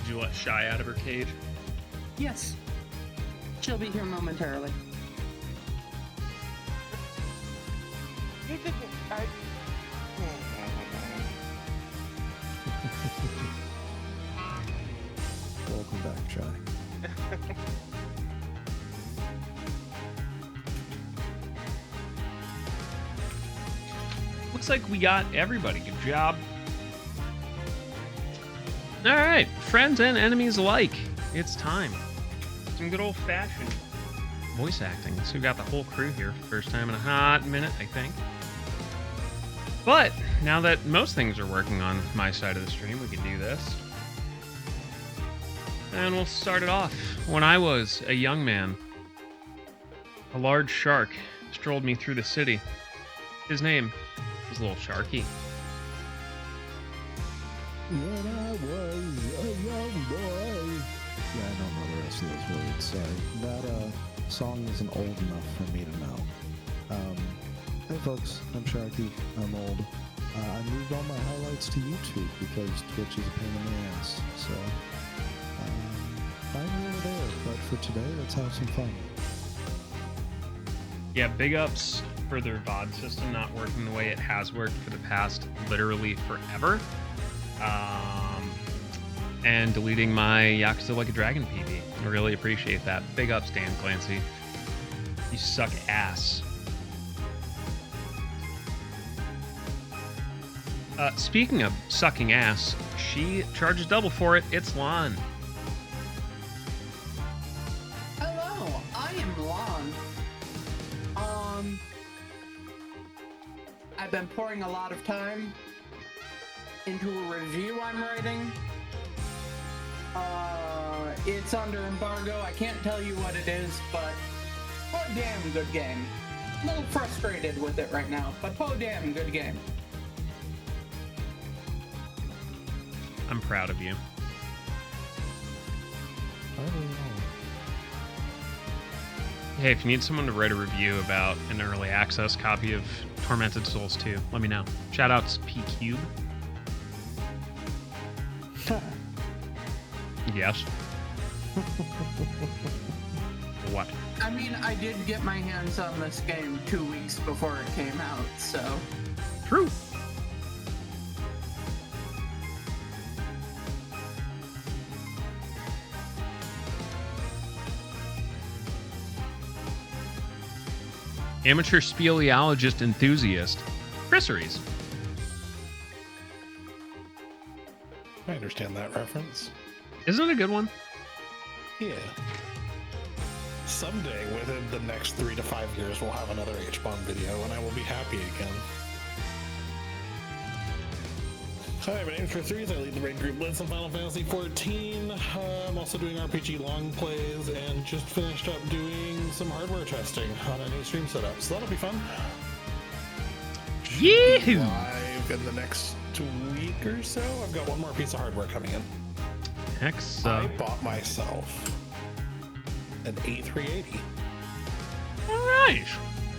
Did you let Shy out of her cage? Yes. She'll be here momentarily. You didn't. Welcome back, Shy. Looks like we got everybody. Good job. All right, friends and enemies alike. It's time. Some good old-fashioned voice acting. So we got the whole crew here. First time in a hot minute, I think. But now that most things are working on my side of the stream, we can do this. And we'll start it off. When I was a young man, a large shark strolled me through the city. His name was Little Sharky. When I was a young boy. Yeah, I don't know the rest of those words. Sorry. That song isn't old enough for me to know. Hey folks, I'm Sharky. I'm old. I moved all my highlights to YouTube because Twitch is a pain in the ass. So, find me over there. But for today, let's have some fun. Yeah, big ups for their VOD system not working the way it has worked for the past literally forever. And deleting my Yakuza Like a Dragon PB. I really appreciate that. Big ups, Dan Clancy. You suck ass. Speaking of sucking ass, she charges double for it. It's Lon. Hello, I am Lon. I've been pouring a lot of time into a review I'm writing. It's under embargo. I can't tell you what it is, but oh damn good game. A little frustrated with it right now, but oh damn good game. I'm proud of you. Hey, if you need someone to write a review about an early access copy of Tormented Souls 2, let me know. Shoutouts P-Cube. Yes. What? I mean, I did get my hands on this game 2 weeks before it came out, so... True. Amateur speleologist enthusiast. Chrisseries. I understand that reference. Isn't it a good one? Yeah. Someday, within the next 3 to 5 years, we'll have another H-bomb video, and I will be happy again. Hi, my name's Chris Rees. I lead the raid group Blitz in Final Fantasy XIV. I'm also doing RPG long plays and just finished up doing some hardware testing on a new stream setup, so that'll be fun. Yee-hoo! Live in the next week or so. I've got one more piece of hardware coming in. I bought myself an A380. All right.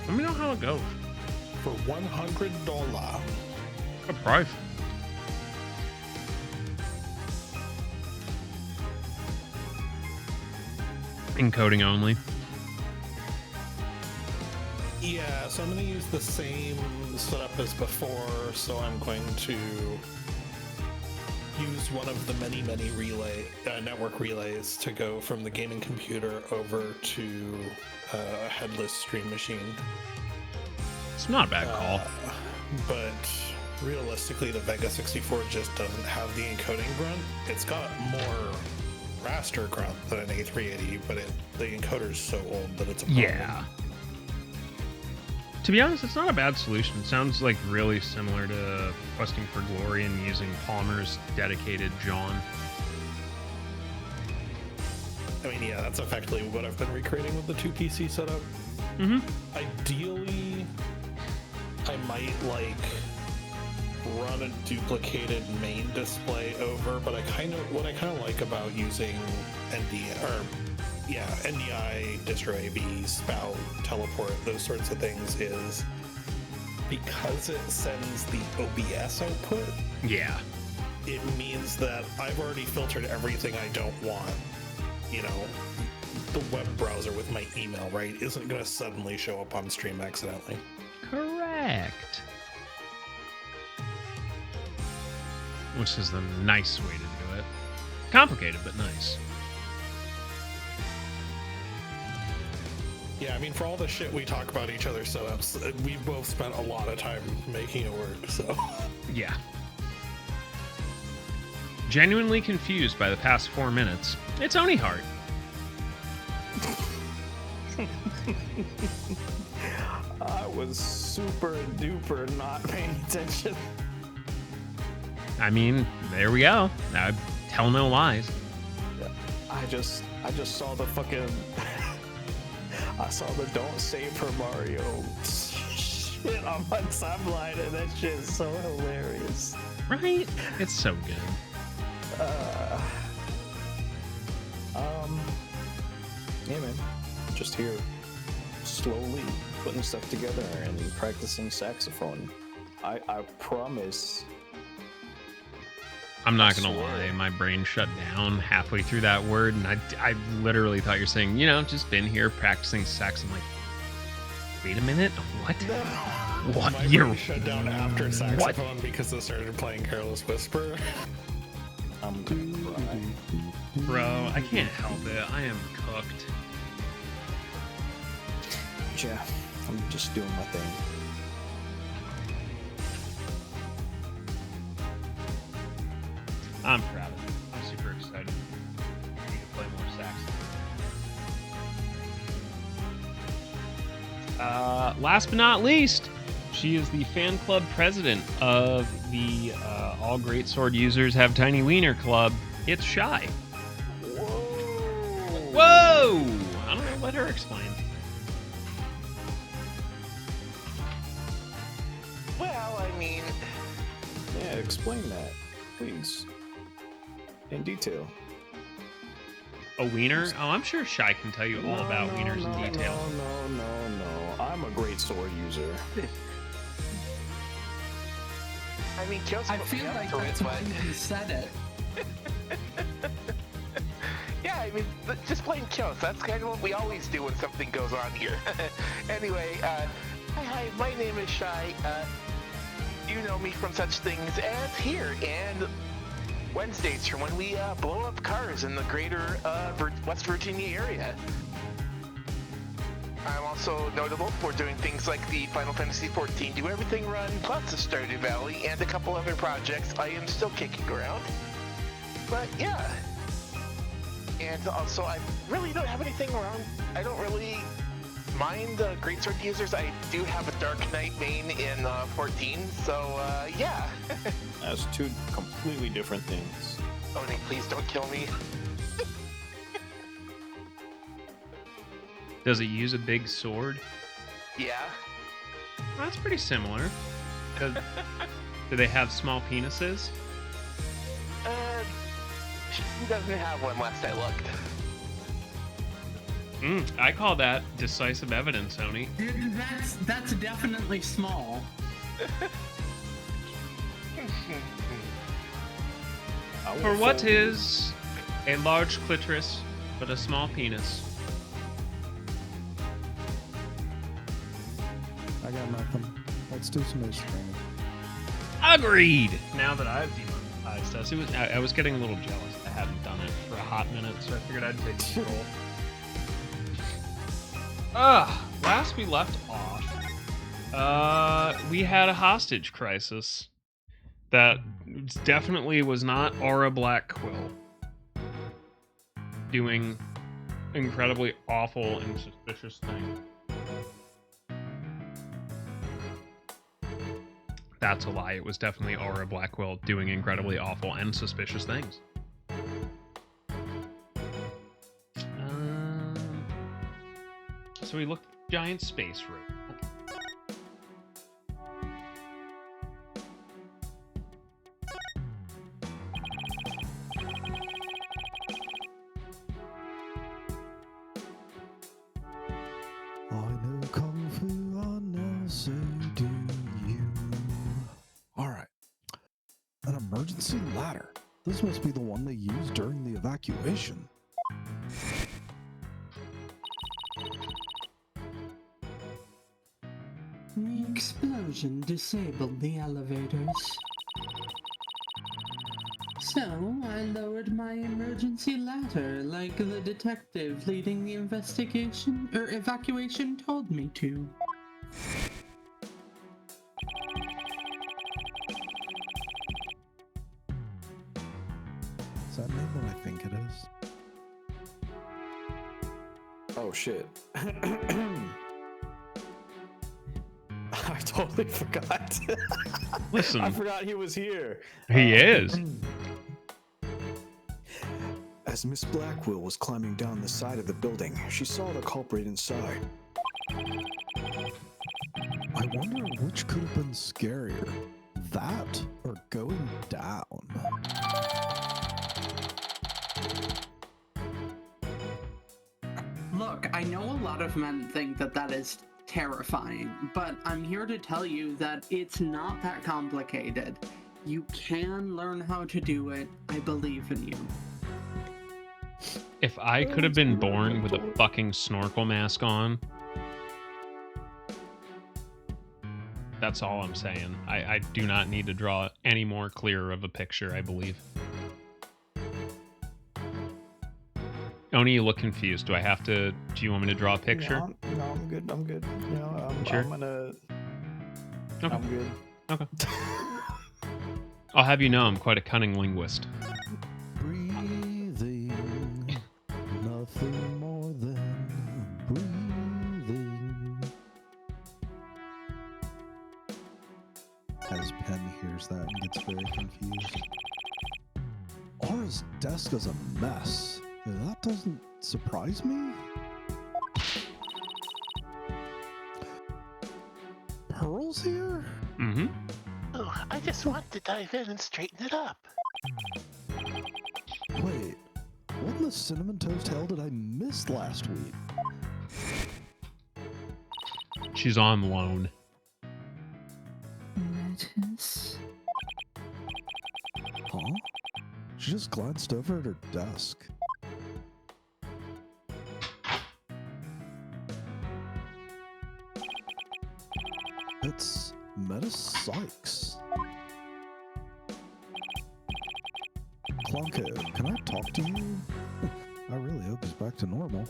Let me know how it goes. For $100. Good price. Encoding only. Yeah, so I'm going to use the same setup as before, so I'm going to use one of the many network relays to go from the gaming computer over to a headless stream machine. It's not a bad call. But realistically, the Vega 64 just doesn't have the encoding grunt. It's got more raster grunt than an A380, but the encoder's so old that it's a problem. Yeah. To be honest, it's not a bad solution. It sounds like really similar to Questing for Glory and using Palmer's dedicated John. I mean, yeah, that's effectively what I've been recreating with the 2 PC setup. Mm-hmm. Ideally, I might run a duplicated main display over, but what I kind of like about using NDI, distro AV, spout, teleport, those sorts of things is because it sends the OBS output. Yeah. it means that I've already filtered everything I don't want. You know, the web browser with my email, right, isn't going to suddenly show up on stream accidentally. Correct. Which is the nice way to do it. Complicated, but nice. Yeah, I mean, for all the shit we talk about each other's setups, we've both spent a lot of time making it work, so. Yeah. Genuinely confused by the past 4 minutes. It's Oni Heart. I was super duper not paying attention. I mean, there we go. I tell no lies. I just saw the fucking I saw the "Don't Save for Mario" shit on my timeline, and that shit is so hilarious. Right? It's so good. Yeah, man. Just here, slowly putting stuff together and practicing saxophone. I promise. I'm not I gonna swear. lie, my brain shut down halfway through that word, and I literally thought you're saying, you know, just been here practicing sex. I'm like, wait a minute, what? What? My You're brain shut down after saxophone because it started playing Careless Whisper. I'm gonna cry. bro? I can't help it. I am cooked. Yeah, I'm just doing my thing. I'm proud of it. I'm super excited. I need to play more sax. Last but not least, she is the fan club president of the All Great Sword Users Have Tiny Wiener Club. It's Shy. Whoa! I don't know. Let her explain. Well, I mean, Yeah, explain that, please. In detail. A wiener? Oh, I'm sure Shy can tell you all about wieners in detail. No. I'm a great sword user. I mean, Joseph. I feel like that's why you said it. Yeah, I mean, just plain Chos. That's kind of what we always do when something goes on here. Anyway, hi, my name is Shy. You know me from such things as here and Wednesdays for when we blow up cars in the greater West Virginia area. I'm also notable for doing things like the Final Fantasy XIV Do Everything run, plus the Stardew Valley, and a couple other projects I am still kicking around. But yeah. And also, I really don't have anything wrong. I don't really mind the Greatsword users. I do have a Dark Knight main in 14, so yeah. That's two completely different things. Oh, Nick, please don't kill me. Does it use a big sword? Yeah. That's pretty similar. Do they have small penises? She doesn't have one last I looked. I call that decisive evidence, Oni. Dude, that's definitely small. For what is a large clitoris but a small penis? I got nothing. Let's do some Ace training. Agreed! Now that I've demonetized us, I was getting a little jealous. I hadn't done it for a hot minute, so I figured I'd take control. Last we left off, we had a hostage crisis that definitely was not Aura Black Quill doing incredibly awful and suspicious things. That's a lie. It was definitely Aura Black Quill doing incredibly awful and suspicious things. So we looked at the giant space room. I know Kung Fu, I know, so do you. Alright. An emergency emergency ladder. This must be the one they used during the evacuation. The explosion disabled the elevators. So, I lowered my emergency ladder like the detective leading the investigation or evacuation told me to. Is that name what I think it is? Oh shit. I totally forgot. Listen. I forgot he was here. He is. As Miss Blackwell was climbing down the side of the building, she saw the culprit inside. I wonder which could have been scarier, that or going down. Look, I know a lot of men think that that is terrifying, but I'm here to tell you that it's not that complicated. You can learn how to do it. I believe in you. If I could have been born with a fucking snorkel mask on, that's all I'm saying. I do not need to draw any more clearer of a picture, I believe. Oni, you look confused. Do I have to? Do you want me to draw a picture? No, I'm good. I'm good. You know, Sure. I'm gonna. Okay. I'm good. Okay. I'll have you know I'm quite a cunning linguist. Breathing, nothing more than breathing. As Penn hears that and gets very confused. Aura's desk is a mess. That doesn't surprise me. Pearl's here? Mm-hmm. Oh, I just want to dive in and straighten it up. Wait, what in the Cinnamon Toast hell did I miss last week? She's on loan. Lettuce. Huh? She just glanced over at her desk. It's Meta Sykes. Clonko, can I talk to you? I really hope he's back to normal.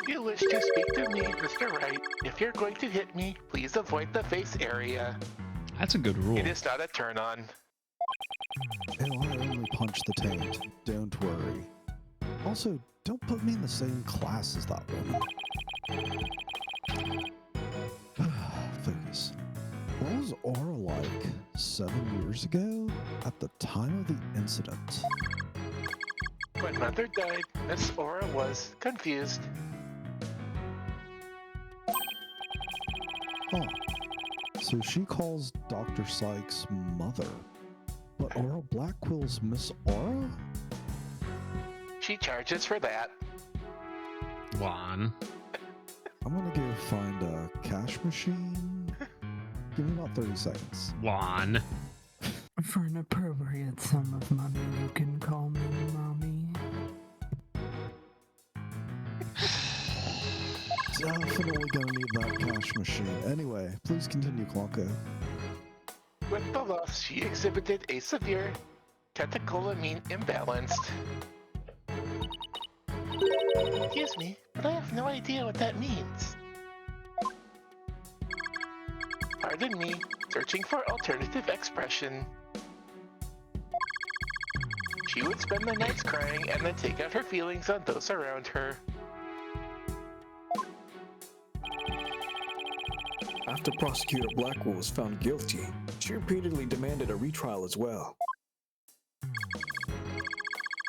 You wish to speak to me, Mr. Wright. If you're going to hit me, please avoid the face area. That's a good rule. It is not a turn on. Oh, I only punch the taint. Don't worry. Also, don't put me in the same class as that woman. Focus. What was Aura like 7 years ago at the time of the incident? When Mother died, Miss Aura was confused. Huh. So she calls Dr. Sykes mother, but Aura Blackwell's Miss Aura? She charges for that. Juan. I'm gonna go find a cash machine. Give me about 30 seconds. Juan. For an appropriate sum of money, you can call me Mommy. Definitely gonna need that cash machine. Anyway, please continue, Clonko. With the loss, she exhibited a severe catecholamine imbalance. Excuse me, but I have no idea what that means. Pardon me, searching for alternative expression. She would spend the nights crying and then take out her feelings on those around her. After Prosecutor Blackwell was found guilty, she repeatedly demanded a retrial as well.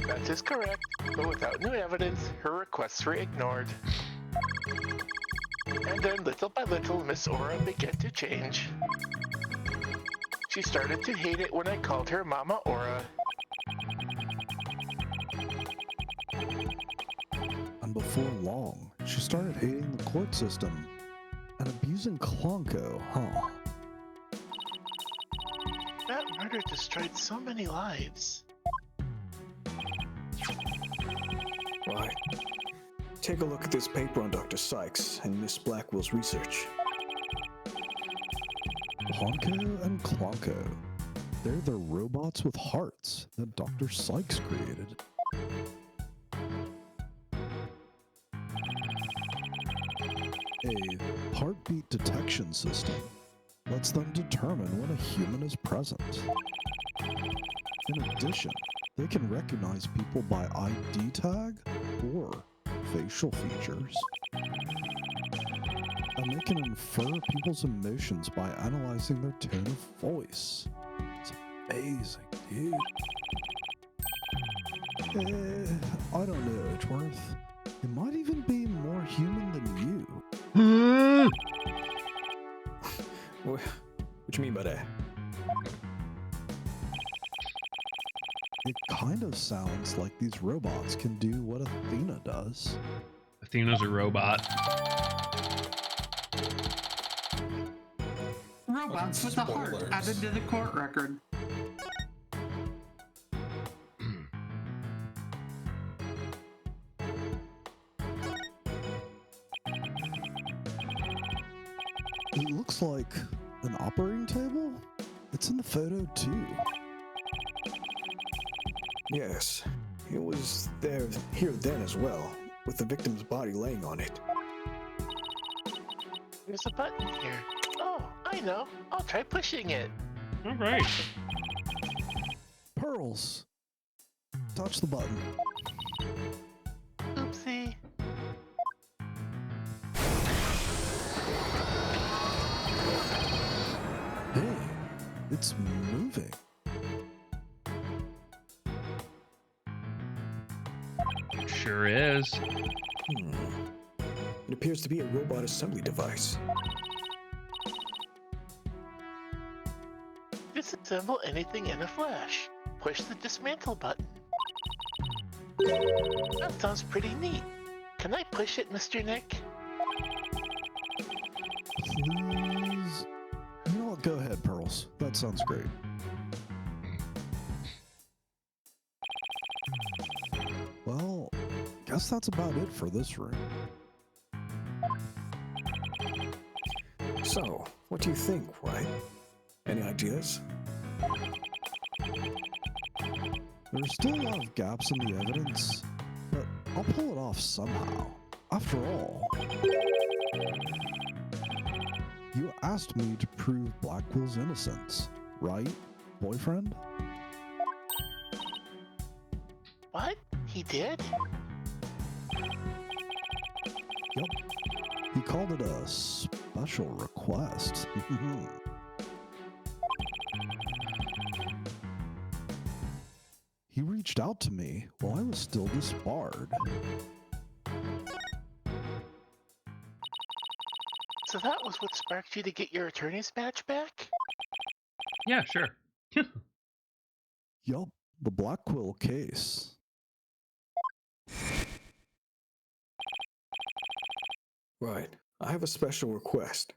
That is correct, but without new evidence, her requests were ignored. And then little by little, Miss Aura began to change. She started to hate it when I called her Mama Aura. And before long, she started hating the court system and abusing Clonko, huh? That murder destroyed so many lives. Right. Take a look at this paper on Dr. Sykes and Miss Blackwell's research. Honko and Clonko. They're the robots with hearts that Dr. Sykes created. A heartbeat detection system lets them determine when a human is present. In addition, they can recognize people by ID tag or facial features. And they can infer people's emotions by analyzing their tone of voice. It's amazing, dude. I don't know, Edgeworth. It might even be more human than you. What you mean by that? It kind of sounds like these robots can do what Athena does. Athena's a robot. Robots with a heart Spoilers. added to the court record. It looks like an operating table? It's in the photo too. Yes. It was here then as well, with the victim's body laying on it. There's a button here. Oh, I know. I'll try pushing it. All right. Pearls! Touch the button. Oopsie. Hey, it's moving. It sure is. It appears to be a robot assembly device. Disassemble anything in a flash. Push the dismantle button. That sounds pretty neat. Can I push it, Mr. Nick? Please? You know what? Go ahead, Pearls. That sounds great. Well, guess that's about it for this room. So, what do you think, Wright? Any ideas? There's still a lot of gaps in the evidence, but I'll pull it off somehow. After all, you asked me to prove Blackwell's innocence, right, boyfriend? What? He did? Yep. He called it a special request. He reached out to me while I was still disbarred. So that was what sparked you to get your attorney's badge back? Yeah, sure. Yup, the Blackwell case. Right. I have a special request.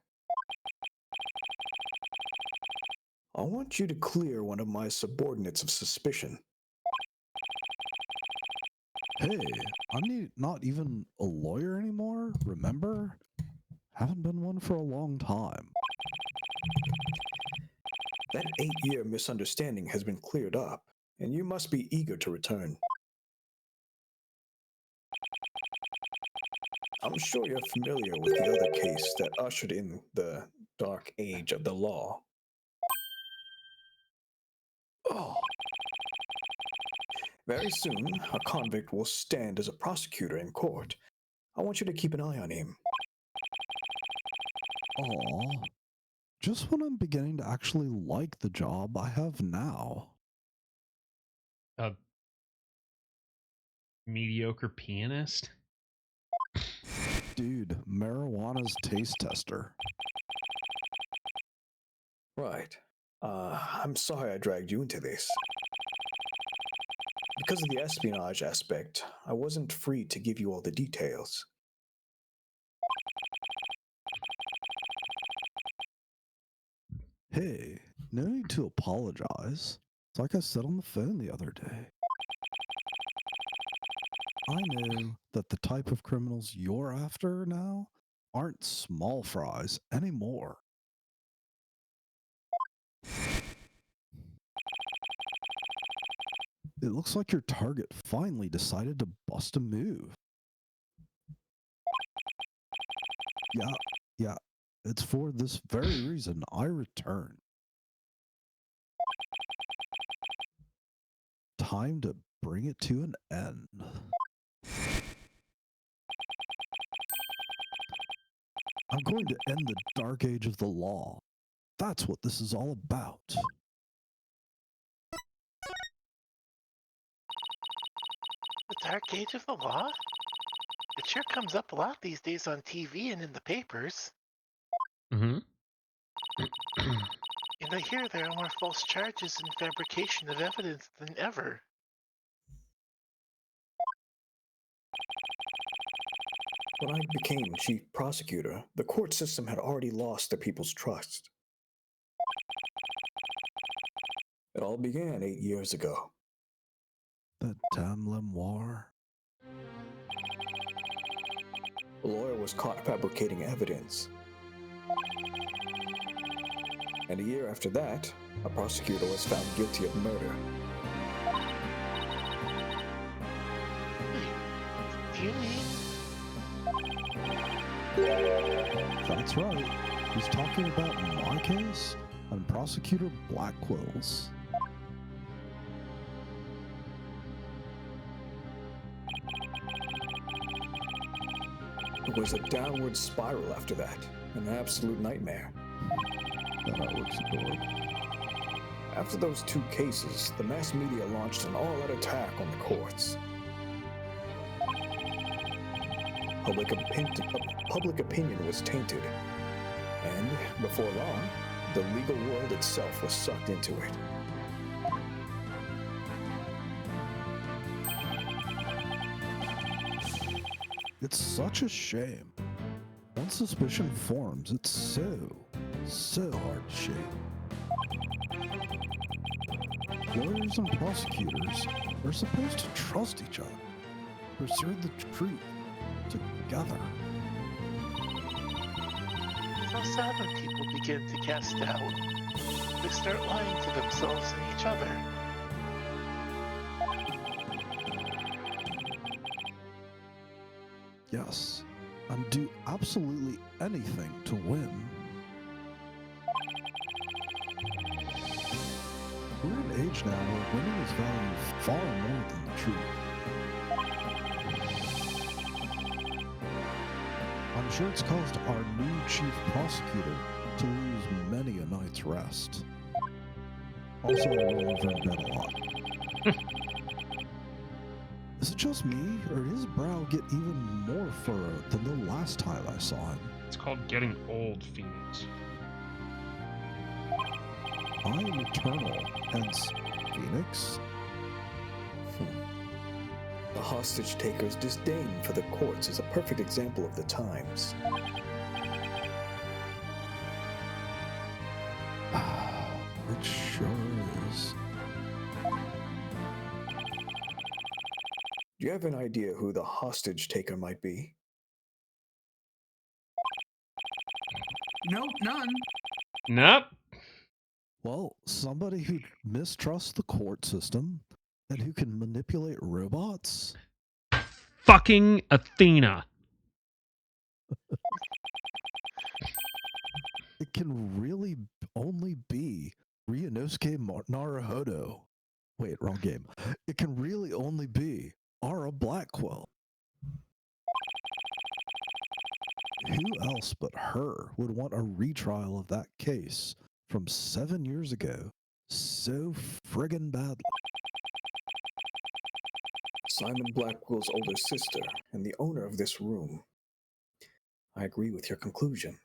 I want you to clear one of my subordinates of suspicion. Hey, I'm not even a lawyer anymore, remember? Haven't been one for a long time. That 8-year misunderstanding has been cleared up, and you must be eager to return. I'm sure you're familiar with the other case that ushered in the dark age of the law. Oh, Very soon, a convict will stand as a prosecutor in court. I want you to keep an eye on him. aw. Just when I'm beginning to actually like the job I have now. A mediocre pianist. Dude, marijuana's taste tester. Right. I'm sorry I dragged you into this. Because of the espionage aspect, I wasn't free to give you all the details. Hey, No need to apologize. It's like I said on the phone the other day. I know that the type of criminals you're after now aren't small fries anymore. It looks like your target finally decided to bust a move. Yeah, it's for this very reason I return. Time to bring it to an end. I'm going to end the dark age of the law. That's what this is all about. The Dark Age of the Law? It sure comes up a lot these days on TV and in the papers. Mm-hmm. And I hear there are more false charges and fabrication of evidence than ever. When I became chief prosecutor, the court system had already lost the people's trust. It all began 8 years ago. That damn Lemoire. A lawyer was caught fabricating evidence. And a year after that, a prosecutor was found guilty of murder. Do you mean? That's right. He's talking about my case and Prosecutor Blackwell's. It was a downward spiral after that, an absolute nightmare. That artwork's adorable. After those 2 cases, the mass media launched an all-out attack on the courts. Public opinion was tainted, and before long, the legal world itself was sucked into it. It's such a shame. Once suspicion forms, it's so hard to shake. Lawyers and prosecutors are supposed to trust each other, pursue the truth together. So sad when people begin to cast doubt. They start lying to themselves and each other. Yes, and do absolutely anything to win. We're in an age now where winning is valued far more than the truth. I'm sure it's caused our new chief prosecutor to lose many a night's rest. Also, I roll over in bed a lot. Is it just me, or did his brow get even more furrowed than the last time I saw him? It's called getting old, Phoenix. I am eternal, hence Phoenix. The hostage taker's disdain for the courts is a perfect example of the times. It sure is. Do you have an idea who the hostage taker might be? Nope, none. Nope. Well, somebody who mistrusts the court system and who can manipulate robots? Fucking Athena. It can really only be Ryunosuke Naruhodo. Wait, wrong game. It can really only be Ara Blackwell. Who else but her would want a retrial of that case from 7 years ago so friggin' badly? Simon Blackwell's older sister and the owner of this room. I agree with your conclusion.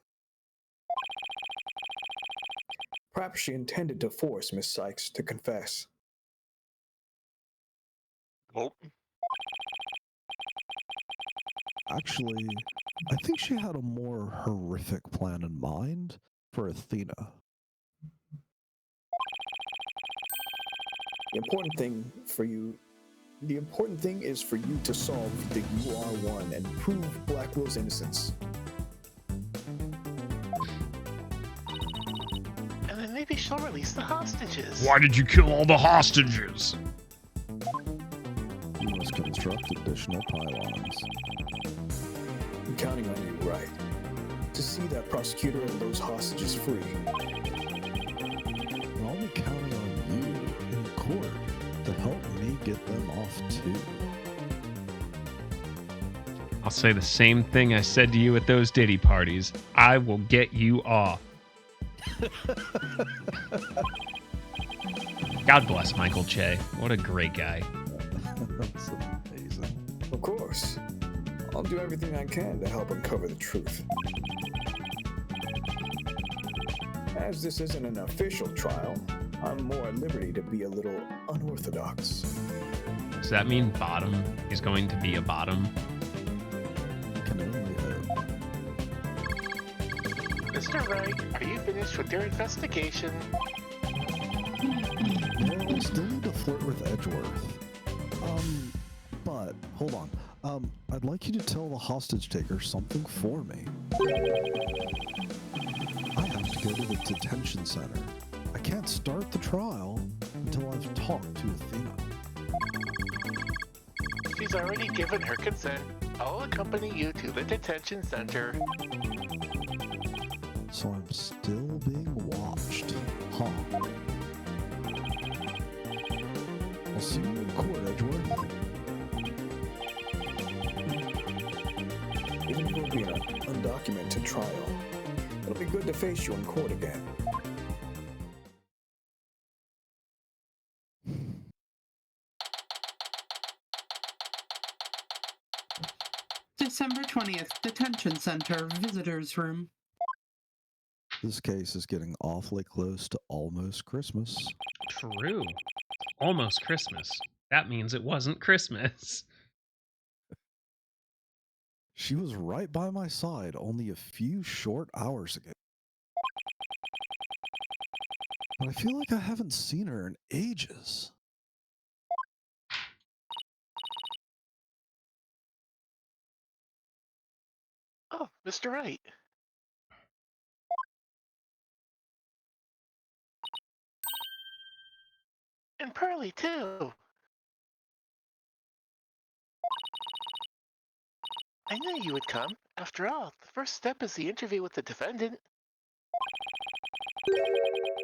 Perhaps she intended to force Miss Sykes to confess. Nope. Actually, I think she had a more horrific plan in mind for Athena. The important thing is for you to solve the UR1 and prove Blackwell's innocence. And then maybe she'll release the hostages. Why did you kill all the hostages? You must construct additional pylons. I'm counting on you, Wright, to see that prosecutor and those hostages free. And I'll be counting on you in court to help me get them off too. I'll say the same thing I said to you at those Diddy parties. I will get you off. God bless Michael Che. What a great guy. That's amazing. Of course. I'll do everything I can to help uncover the truth. As this isn't an official trial, I'm more at liberty to be a little unorthodox. Does that mean Bottom is going to be a bottom? Can only hope. Mr. Wright, are you finished with your investigation? No, I still need to flirt with Edgeworth. But hold on. I'd like you to tell the hostage taker something for me. I have to go to the detention center. I can't start the trial until I've talked to Athena. She's already given her consent. I'll accompany you to the detention center. So I'm still being watched. Huh. I'll see you in court, Edgeworth. Even if it will be an undocumented trial, it'll be good to face you in court again. December 20th, Detention Center, Visitors Room. This case is getting awfully close to almost Christmas. True. Almost Christmas. That means it wasn't Christmas. She was right by my side only a few short hours ago. But I feel like I haven't seen her in ages. Oh, Mr. Wright. And Pearly, too. I knew you would come. After all, the first step is the interview with the defendant.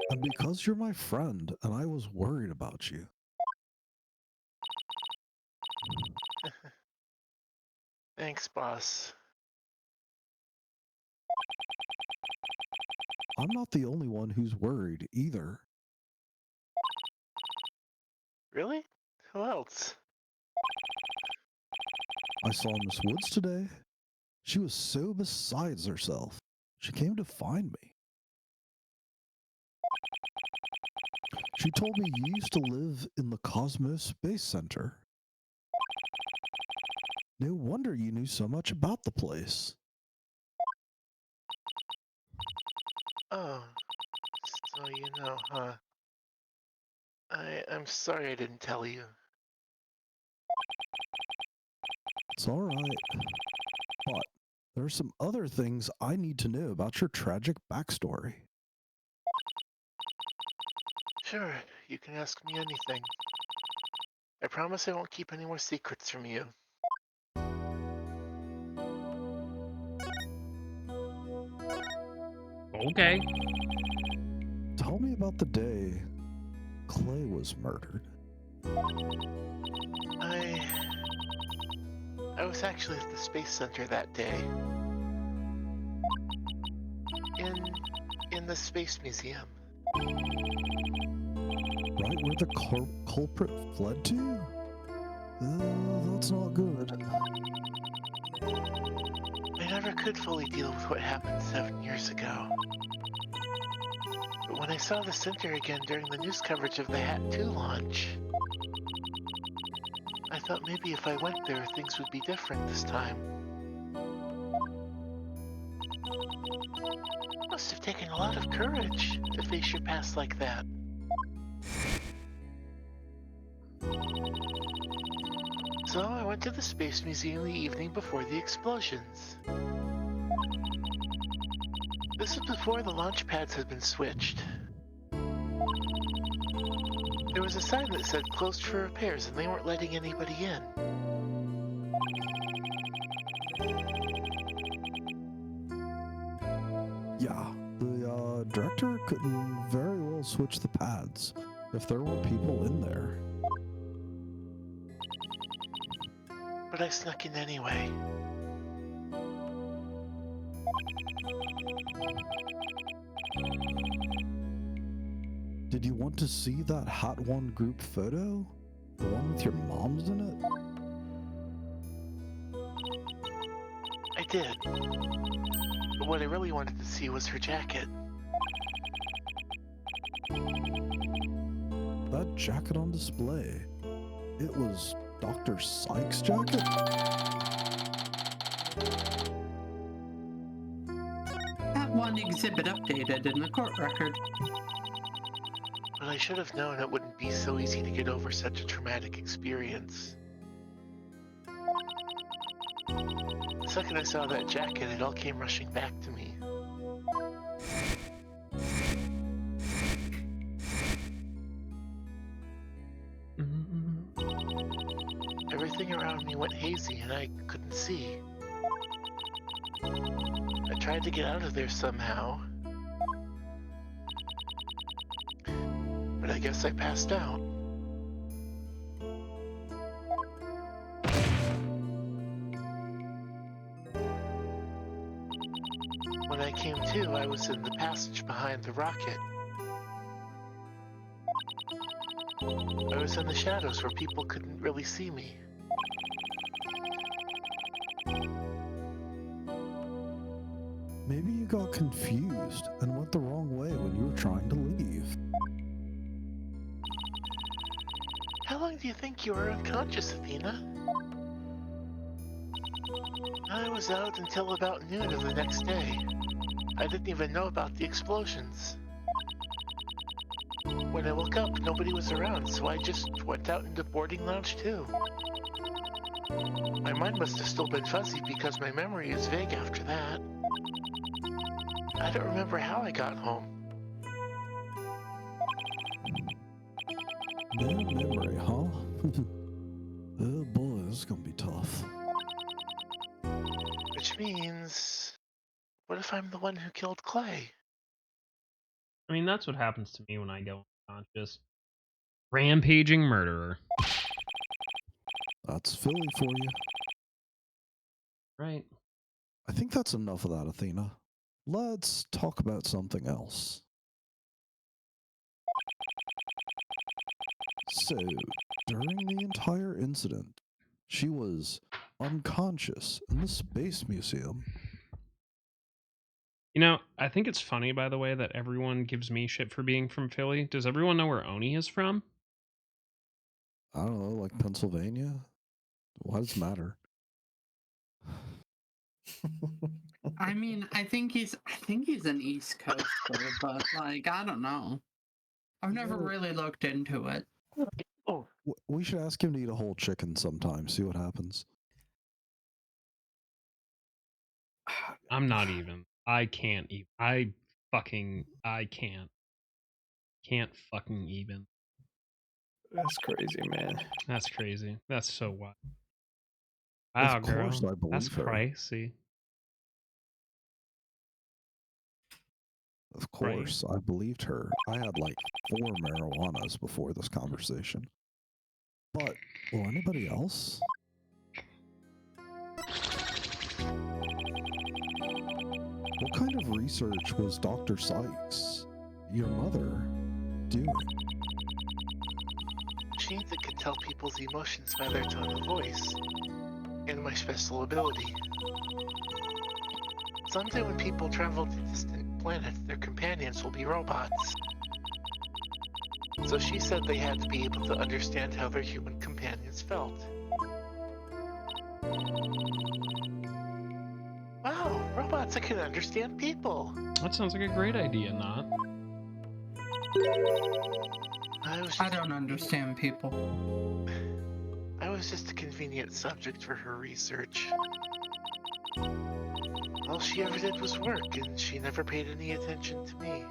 And because you're my friend, and I was worried about you. Thanks, boss. I'm not the only one who's worried either. Really? Who else? I saw Miss Woods today. She was so besides herself. She came to find me. She told me you used to live in the Cosmos Space Center. No wonder you knew so much about the place. Oh, so you know, huh? I'm sorry I didn't tell you. It's all right. But there are some other things I need to know about your tragic backstory. Sure, you can ask me anything. I promise I won't keep any more secrets from you. Okay. Tell me about the day Clay was murdered. I was actually at the Space Center that day. In the Space Museum. Right where the culprit fled to? That's not good. I never could fully deal with what happened 7 years ago. But when I saw the center again during the news coverage of the Hat 2 launch, I thought maybe if I went there, things would be different this time. Must have taken a lot of courage to face your past like that. So I went to the Space Museum the evening before the explosions. This was before the launch pads had been switched. There was a sign that said closed for repairs and they weren't letting anybody in. Yeah, the director couldn't very well switch the pads if there were people in there. But I snuck in anyway. Did you want to see that Hot One group photo? The one with your mom's in it? I did. But what I really wanted to see was her jacket. That jacket on display. It was Dr. Sykes' jacket? That one exhibit updated in the court record. But I should have known it wouldn't be so easy to get over such a traumatic experience. The second I saw that jacket, it all came rushing back to me. Everything around me went hazy and I couldn't see. I tried to get out of there somehow, but I guess I passed out. When I came to, I was in the passage behind the rocket. I was in the shadows where people couldn't really see me. Maybe you got confused and went the wrong way when you were trying to leave. How long do you think you were unconscious, Athena? I was out until about noon of the next day. I didn't even know about the explosions. When I woke up, nobody was around, so I just went out into boarding lounge too. My mind must have still been fuzzy because my memory is vague after that. I don't remember how I got home. No memory, huh? Oh boy, this is gonna be tough. Which means, what if I'm the one who killed Clay? I mean, that's what happens to me when I go unconscious. Rampaging murderer. That's Philly for you. Right. I think that's enough of that, Athena. Let's talk about something else. So, during the entire incident, she was unconscious in the Space Museum. You know, I think it's funny, by the way, that everyone gives me shit for being from Philly. Does everyone know where Oni is from? I don't know, like Pennsylvania? Why does it matter? I mean, I think he's an East Coaster, but like, I don't know. I've never really looked into it. Oh, We should ask him to eat a whole chicken sometime, see what happens. I'm not even. I can't even. I can't. Can't fucking even. That's crazy, man. That's crazy. That's so wild. Wow, Of girl. course I believe That's her. crazy. Of course, I believed her. I had like 4 marijuanas before this conversation. But, will anybody else? What kind of research was Dr. Sykes, your mother, doing? machines that could tell people's emotions by their tone of voice, and my special ability. Someday when people travel to distant planets, their companions will be robots. So she said they had to be able to understand how their human companions felt. Wow, robots that can understand people. That sounds like a great idea, not? I don't understand people. I was just a convenient subject for her research. All she ever did was work, and she never paid any attention to me.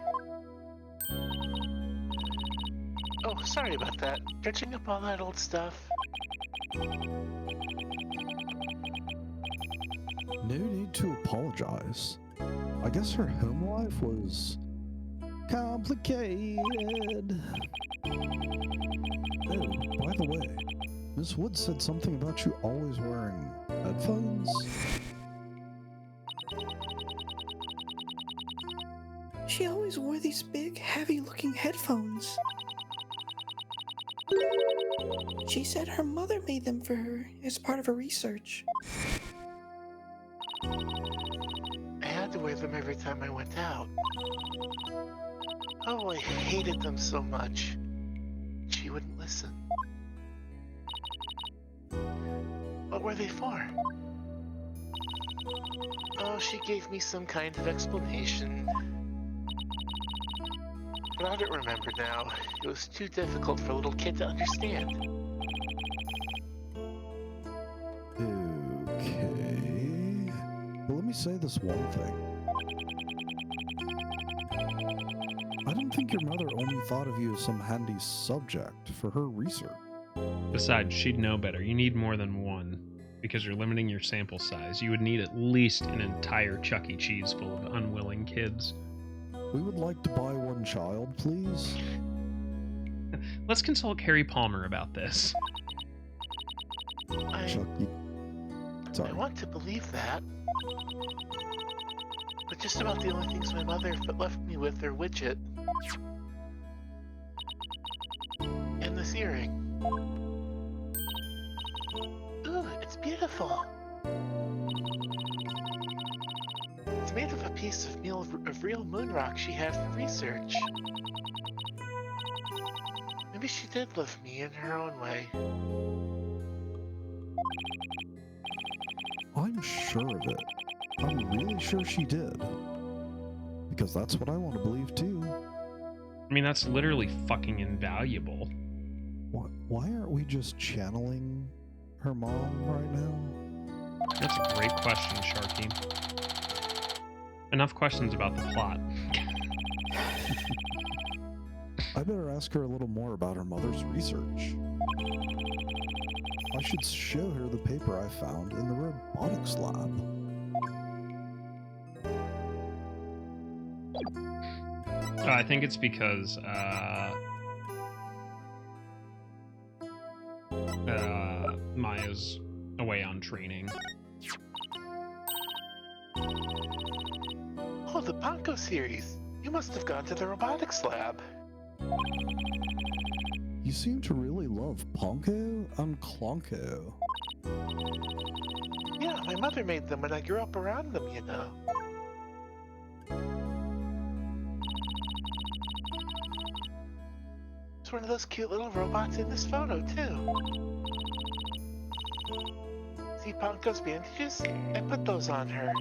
Oh, sorry about that. Catching up all that old stuff. No need to apologize. I guess her home life was complicated. Oh, by the way, Miss Wood said something about you always wearing headphones. She always wore these big, heavy-looking headphones. She said her mother made them for her as part of her research. I had to wear them every time I went out. Oh, I hated them so much. She wouldn't listen. What were they for? Oh, she gave me some kind of explanation. But I don't remember now. It was too difficult for a little kid to understand. Okay. Well, let me say this one thing. I don't think your mother only thought of you as some handy subject for her research. Besides, she'd know better. You need more than one, because you're limiting your sample size. You would need at least an entire Chuck E. Cheese full of unwilling kids. We would like to buy one child, please. Let's consult Carrie Palmer about this. Chuck E. I Sorry. want to believe that. But just about the only things my mother left me with are Widget. And this earring. Ooh, it's beautiful. It's made of a piece of real moon rock she had for research. Maybe she did love me in her own way. I'm sure of it. I'm really sure she did. Because that's what I want to believe too. I mean, that's literally fucking invaluable. Why aren't we just channeling her mom right now? That's a great question, Sharky. Enough questions about the plot. I better ask her a little more about her mother's research. I should show her the paper I found in the robotics lab. I think it's because Maya's away on training. Oh, the Ponko series. You must have gone to the robotics lab. You seem to really love Ponko and Clonko. Yeah, my mother made them when I grew up around them, you know. It's one of those cute little robots in this photo, too. See Ponko's bandages? I put those on her.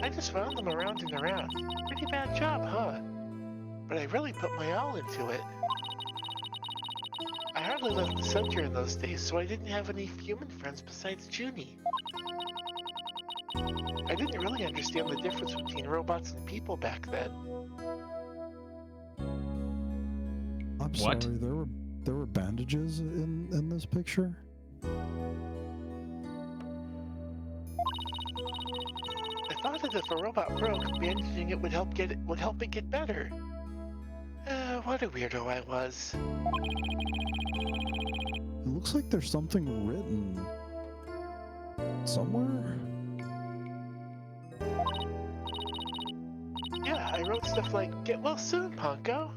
I just found them around and around. Pretty bad job, huh? But I really put my all into it. I hardly left the center in those days, so I didn't have any human friends besides Junie. I didn't really understand the difference between robots and people back then. I'm What? sorry, there were bandages in this picture? I thought that if a robot broke, bandaging it would help it get better. What a weirdo I was. It looks like there's something written somewhere. Yeah, I wrote stuff like, "Get well soon, Ponko."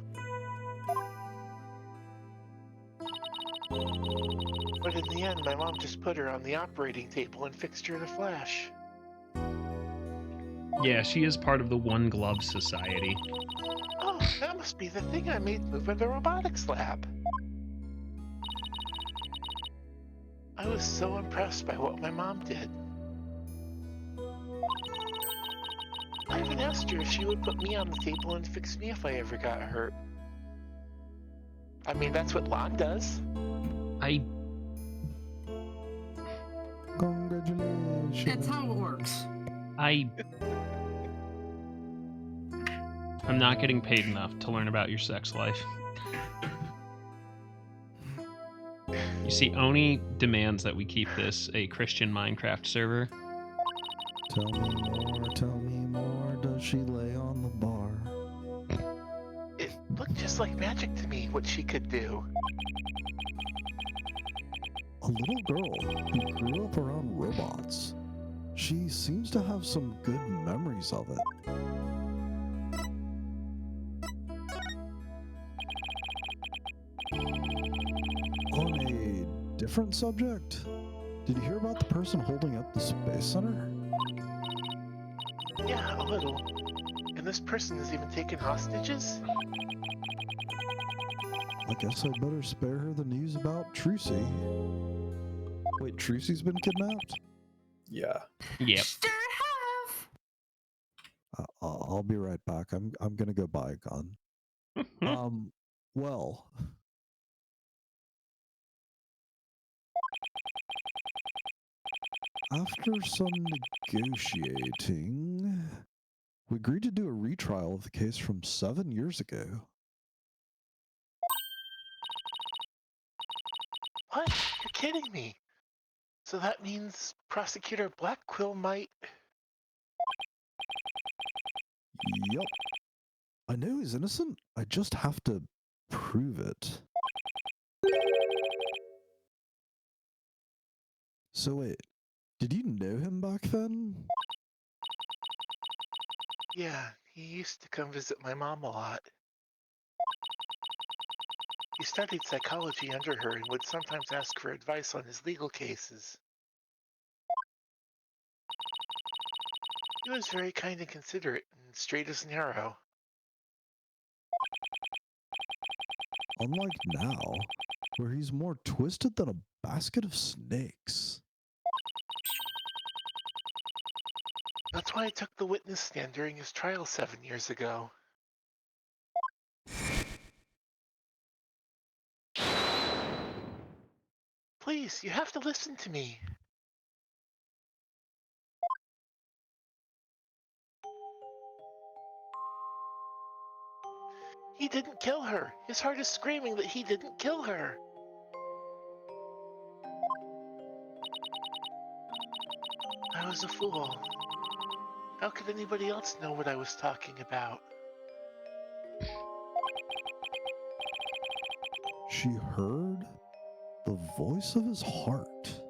But in the end, my mom just put her on the operating table and fixed her in a flash. Yeah, she is part of the One Glove Society. Oh, that must be the thing I made move in the robotics lab. I was so impressed by what my mom did. I even asked her if she would put me on the table and fix me if I ever got hurt. I mean, that's what Lon does. Congratulations. It's how it works. I'm not getting paid enough to learn about your sex life. You see, Oni demands that we keep this a Christian Minecraft server. Tell me more, does she lay on the bar? It looked just like magic to me, what she could do. A little girl who grew up around robots. She seems to have some good memories of it. On a different subject, did you hear about the person holding up the Space Center? Yeah, a little. And this person is even taking hostages? I guess I'd better spare her the news about Trucy. Wait, Trucy's been kidnapped? Yeah. Yep. Sure have. I'll be right back. I'm gonna go buy a gun. Well. After some negotiating, we agreed to do a retrial of the case from 7 years ago. What? You're kidding me. So that means Prosecutor Blackquill might... Yup. I know he's innocent. I just have to prove it. So wait, did you know him back then? Yeah, he used to come visit my mom a lot. He studied psychology under her and would sometimes ask for advice on his legal cases. He was very kind and considerate and straight as an arrow. Unlike now, where he's more twisted than a basket of snakes. That's why I took the witness stand during his trial 7 years ago. Please, you have to listen to me. He didn't kill her. His heart is screaming that he didn't kill her. I was a fool. How could anybody else know what I was talking about? She heard the voice of his heart.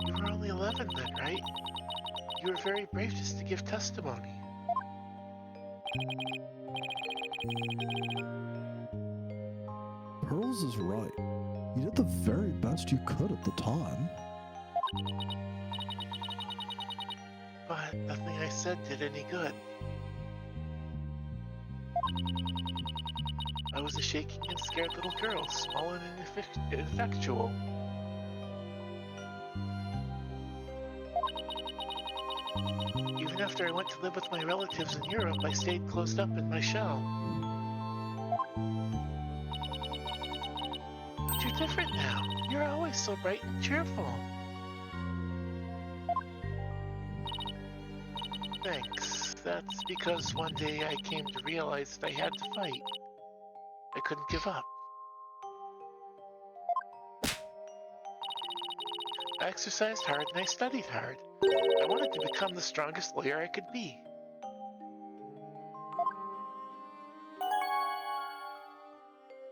You were only 11 then, right? You were very brave just to give testimony. Pearls is right. You did the very best you could at the time. But nothing I said did any good. I was a shaking and scared little girl, small and ineffectual. Even after I went to live with my relatives in Europe, I stayed closed up in my shell. But you're different now. You're always so bright and cheerful. Thanks. That's because one day I came to realize that I had to fight. I couldn't give up. I exercised hard and I studied hard. I wanted to become the strongest lawyer I could be.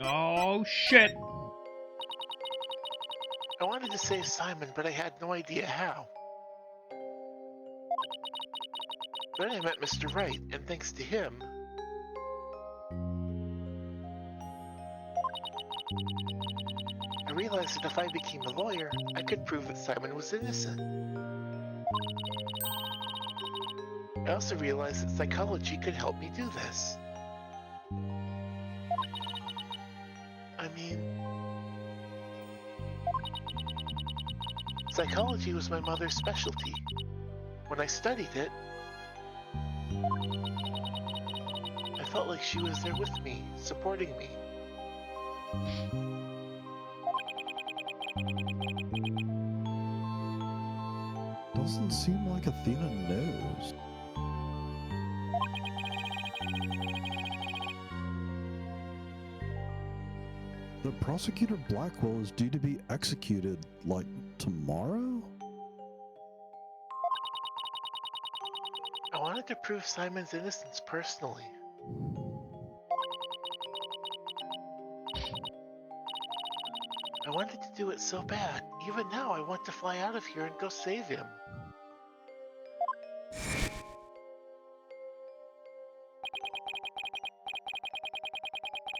Oh, shit. I wanted to save Simon, but I had no idea how. Then I met Mr. Wright, and thanks to him, I realized that if I became a lawyer, I could prove that Simon was innocent. I also realized that psychology could help me do this. I mean, psychology was my mother's specialty. When I studied it, felt like she was there with me, supporting me. Doesn't seem like Athena knows. The prosecutor Blackwell is due to be executed, like, tomorrow? I wanted to prove Simon's innocence personally. I wanted to do it so bad. Even now, I want to fly out of here and go save him.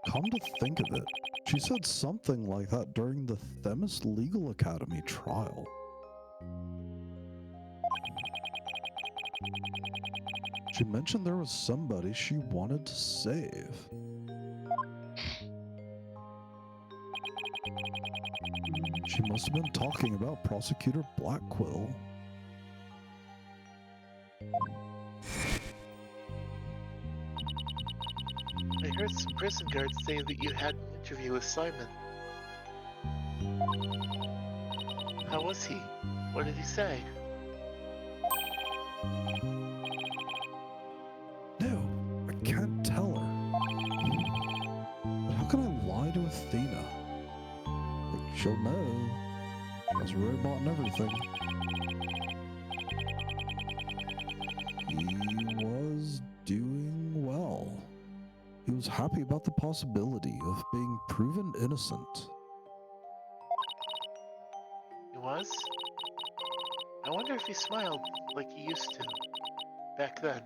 Come to think of it, she said something like that during the Themis Legal Academy trial. She mentioned there was somebody she wanted to save. She must have been talking about Prosecutor Blackwell. I heard some prison guards say that you had an interview with Simon. How was he? What did he say? No, I can't tell her. But how can I lie to Athena? Like, she'll know. She has a robot and everything. He was doing well. He was happy about the possibility of being proven innocent. He was? I wonder if he smiled like he used to, back then.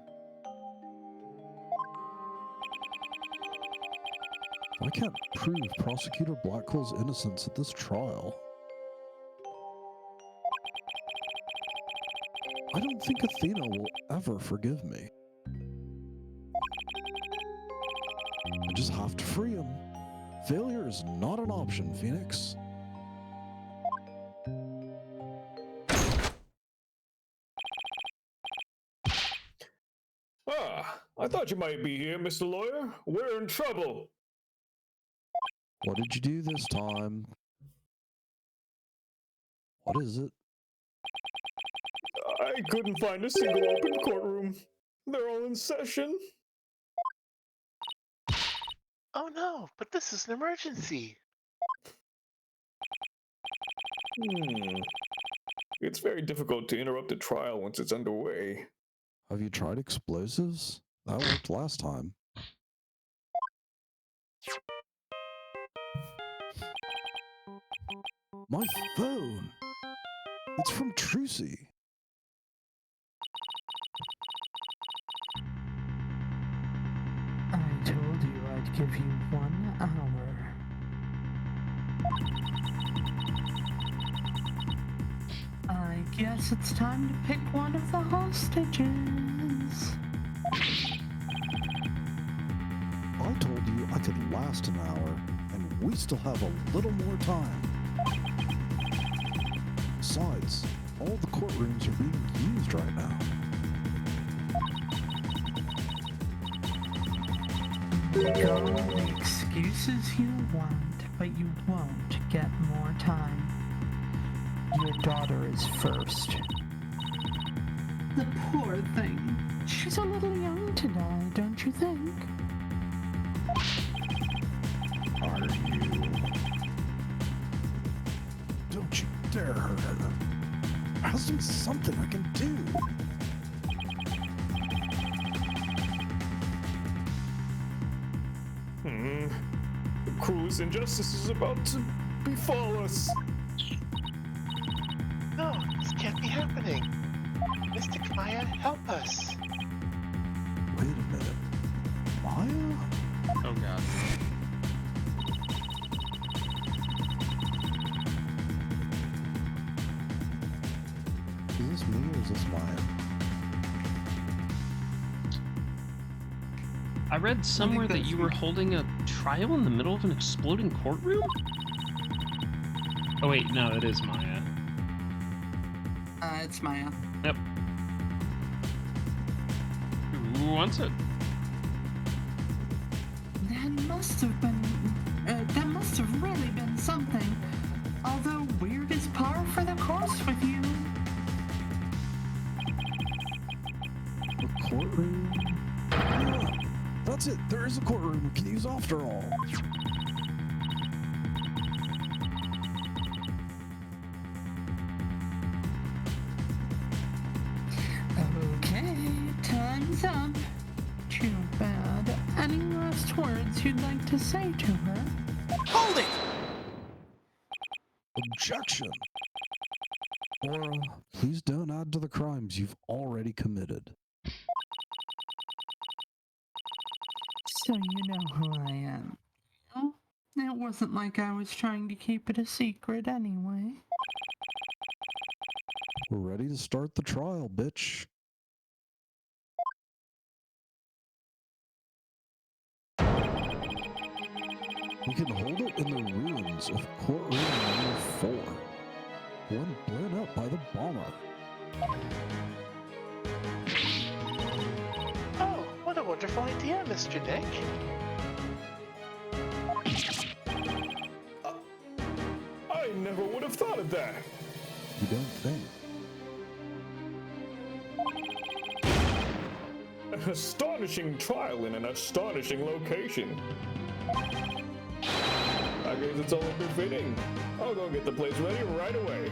I can't prove Prosecutor Blackwell's innocence at this trial. I don't think Athena will ever forgive me. I just have to free him. Failure is not an option, Phoenix. Ah, I thought you might be here, Mr. Lawyer. We're in trouble. What did you do this time? What is it? I couldn't find a single open courtroom. They're all in session. Oh no, but this is an emergency. It's very difficult to interrupt a trial once it's underway. Have you tried explosives? That worked last time. My phone! It's from Trucy. I told you I'd give you 1 hour. I guess it's time to pick one of the hostages. I told you I could last an hour, and we still have a little more time. Besides, all the courtrooms are being used right now. Go the excuses you want, but you won't get more time. Your daughter is first. The poor thing. She's a little young to die, don't you think? Are you? Don't you dare hurt her. Has to be something I can do. The cruelest injustice is about to befall us. No, this can't be happening. Mystic Maya, help us. Wait a minute. Maya? Oh god. Is this me or is this Maya? I read somewhere that you were holding a trial in the middle of an exploding courtroom? Oh wait, no, it is Maya. It's Maya. Yep. Who wants it? must have been. That must have really been something. Although weird is par for the course with you. The courtroom? Yeah, that's it. There is a courtroom we can use after all. Okay, time's up. Too bad. Any last words you'd like to say to her? Hold it! Objection! Laura, please don't add to the crimes you've already committed. So you know who I am. Oh, it wasn't like I was trying to keep it a secret anyway. We're ready to start the trial, bitch. We can hold it in the ruins of courtroom number 4. One blown up by the bomber. Oh, what a wonderful idea, Mr. Nick. I never would have thought of that. You don't think? An astonishing trial in an astonishing location. I guess it's only befitting. I'll go get the place ready right away.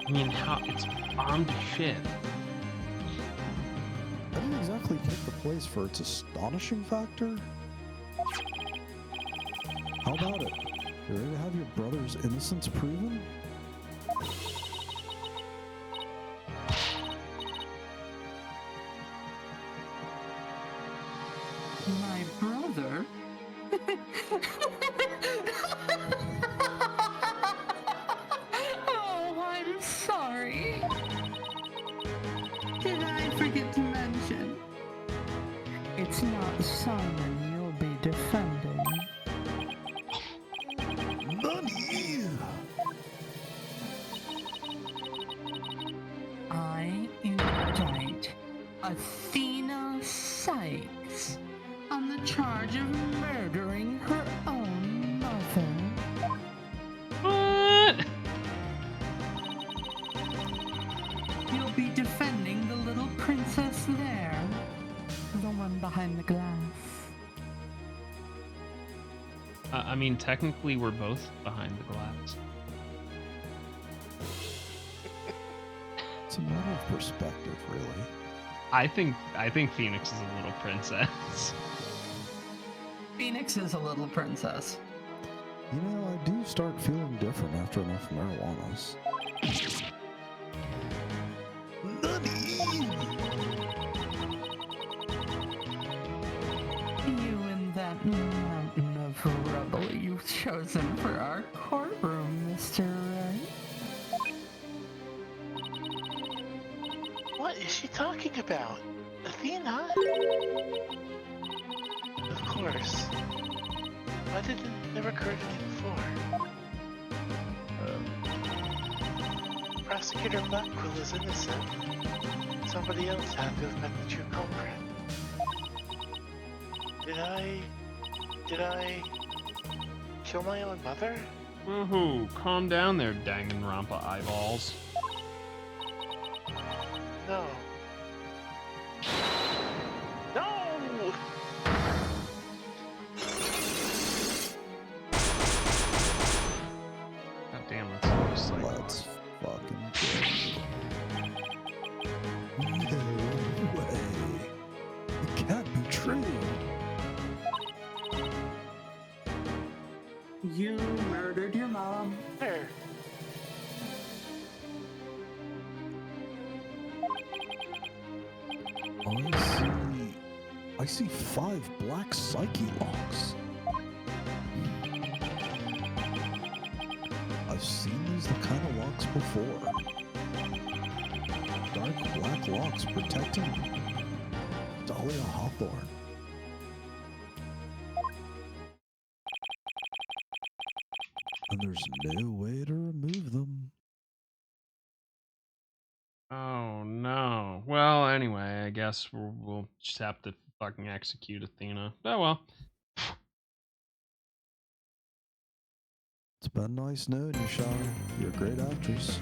I mean, how it's bombed to shit. I didn't exactly pick the place for its astonishing factor. How about it? You ready to have your brother's innocence proven? My brother? Oh, I'm sorry. Did I forget to mention? It's not Simon you'll be defending. Nani! I indict Athena Sykes on the charge of murdering her own mother. What? You'll be defending the little princess there. The one behind the glass. I mean, technically, we're both behind the glass. It's a matter of perspective, really. I think Phoenix is a little princess. Phoenix is a little princess. You know, I do start feeling different after enough marijuanas. You and that mountain of rubble you've chosen for our courtroom, Mr. Wright. What is she talking about? Athena? Of course. Why did it never occur to me before? Prosecutor Blackquill is innocent. Somebody else had to have been the true culprit. Did I kill my own mother? Woohoo! Calm down there, Danganronpa eyeballs. No. No! God damn, that's just like. Let's fucking go. No way. It can't be true. You murdered your mom. Where? I see 5 black psyche locks. I've seen these kind of locks before. Dark black locks protecting Dahlia Hawthorne. And there's no way to remove them. Oh no. Well, anyway, I guess we'll just have to fucking execute Athena. Oh well. It's been nice knowing you, Shari. You're a great actress.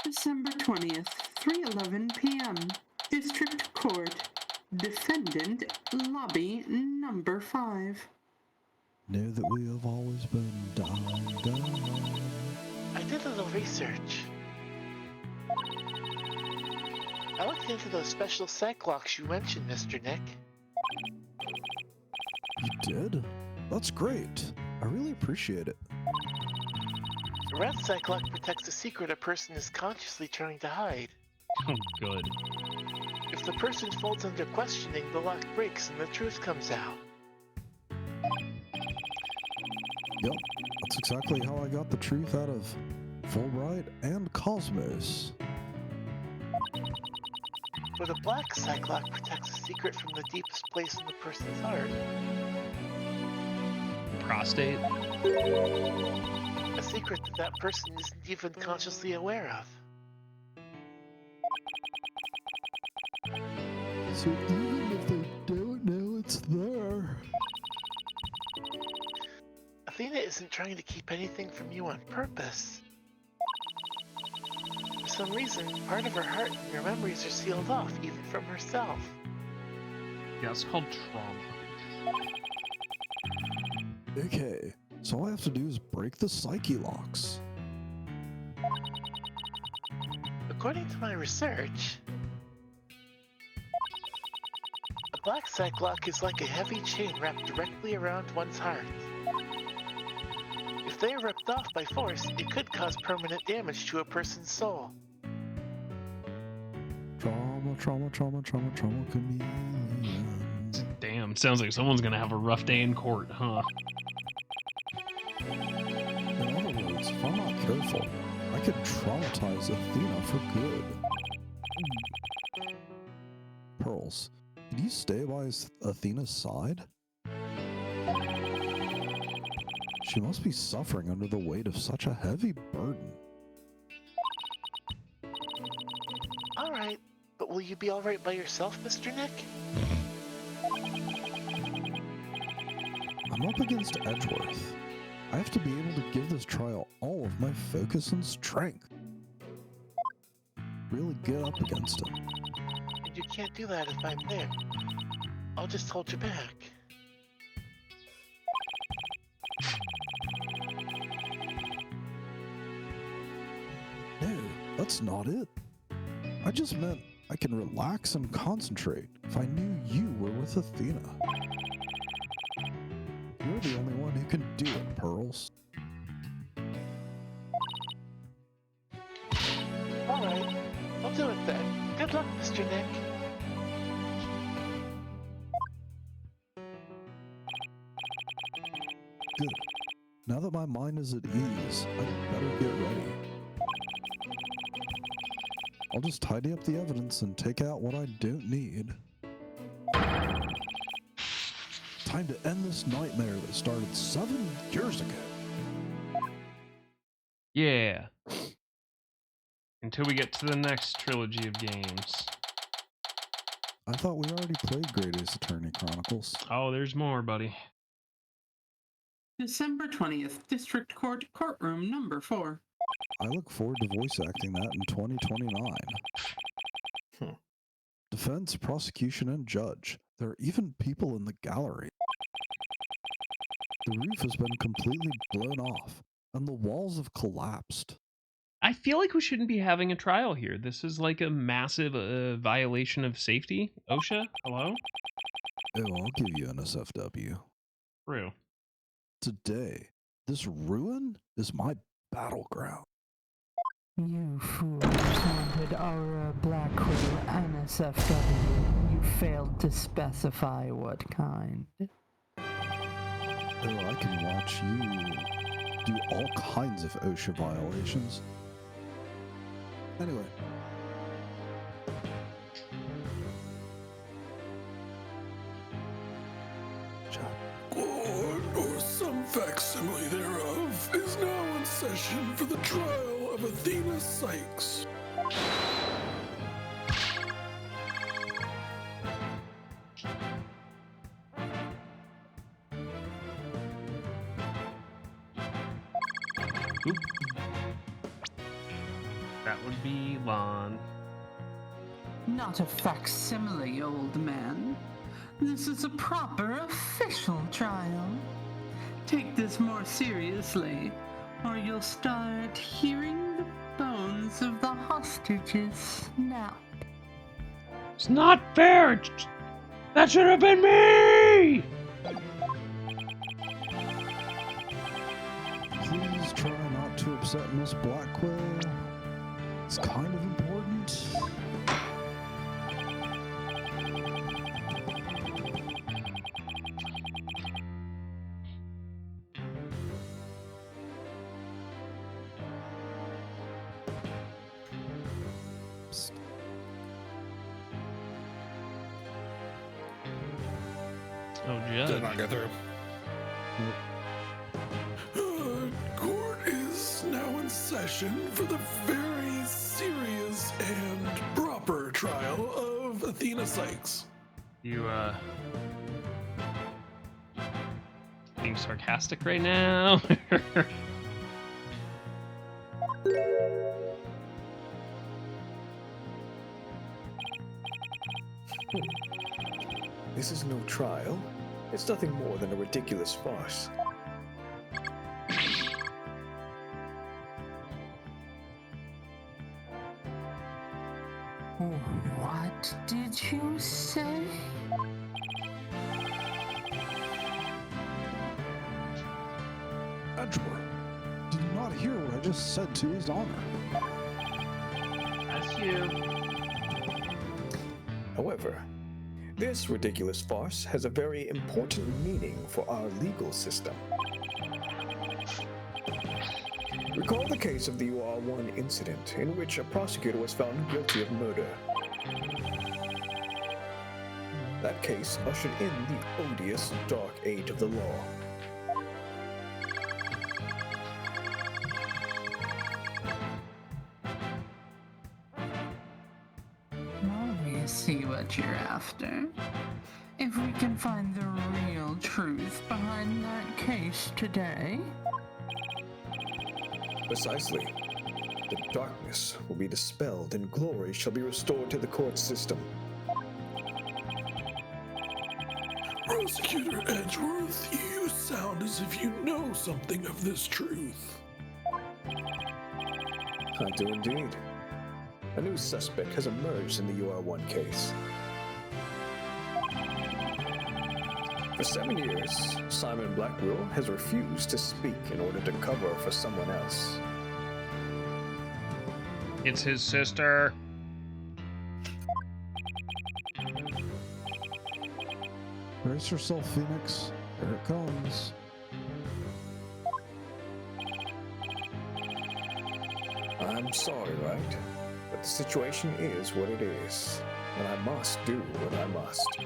December 20th, 3:11 p.m. District Court. Defendant, lobby number 5. Know that we have always been down. I did a little research. I looked into those special psych locks you mentioned, Mr. Nick. You did? That's great. I really appreciate it. A red psych lock protects a secret a person is consciously trying to hide. Oh, good. If the person folds under questioning, the lock breaks and the truth comes out. Yep, that's exactly how I got the truth out of Wright and Cosmos. But a black psych lock protects a secret from the deepest place in the person's heart. Prostate. A secret that person isn't even consciously aware of. So even if they don't know it's there. Athena isn't trying to keep anything from you on purpose. For some reason, part of her heart and her memories are sealed off, even from herself. Yeah, it's called trauma. Okay, so all I have to do is break the psyche locks. According to my research, a black psych lock is like a heavy chain wrapped directly around one's heart. If they are ripped off by force, it could cause permanent damage to a person's soul. Trauma, chameleon. Damn, sounds like someone's gonna have a rough day in court, huh? In other words, if I'm not careful, I could traumatize Athena for good. Pearls, did you stay by Athena's side? She must be suffering under the weight of such a heavy burden. Alright, but will you be alright by yourself, Mr. Nick? I'm up against Edgeworth. I have to be able to give this trial all of my focus and strength. Really get up against him. And you can't do that if I'm there. I'll just hold you back. No, that's not it. I just meant I can relax and concentrate if I knew you were with Athena. You're the only one who can do it, Pearls. Alright, I'll do it then. Good luck, Mr. Nick. Good. Now that my mind is at ease, I'd better get ready. I'll just tidy up the evidence and take out what I don't need. Time to end this nightmare that started 7 years ago. Yeah. Until we get to the next trilogy of games. I thought we already played Great Ace Attorney Chronicles. Oh, there's more, buddy. December 20th, District Court, courtroom number 4. I look forward to voice acting that in 2029. Defense, prosecution, and judge. There are even people in the gallery. The roof has been completely blown off, and the walls have collapsed. I feel like we shouldn't be having a trial here. This is like a massive violation of safety. OSHA, hello? Oh, I'll give you an SFW. True. Today, this ruin is my battleground. You fools wanted Aura Blackwell NSFW. You failed to specify what kind. Oh, I can watch you do all kinds of OSHA violations. Anyway. Court, or some facsimile thereof, is now in session for the trial of Athena Sykes. Oop. That would be Lon. Not a facsimile, old man. This is a proper official trial. Take this more seriously, or you'll start hearing the bones of the hostages snap. It's not fair! That should have been me! Please try not to upset Miss Blackwell. It's kind of important. Psst. Oh, Did Judge. not get through. Court is now in session for the very serious and proper trial of Athena Sykes. You, being sarcastic right now? This is no trial. It's nothing more than a ridiculous farce. What did you say? Edgeworth, did you not hear what I just said to his honor? That's you. However, this ridiculous farce has a very important meaning for our legal system. Recall the case of the UR1 incident in which a prosecutor was found guilty of murder. That case ushered in the odious dark age of the law. Now we see what you're after. If we can find the real truth behind that case today, Precisely. The darkness will be dispelled and glory shall be restored to the court system. Prosecutor Edgeworth, you sound as if you know something of this truth. I do indeed. A new suspect has emerged in the UR1 case. For 7 years, Simon Blackwell has refused to speak in order to cover for someone else. It's his sister. Brace yourself, Phoenix. Here it comes. I'm sorry, Wright, but the situation is what it is, and I must do what I must.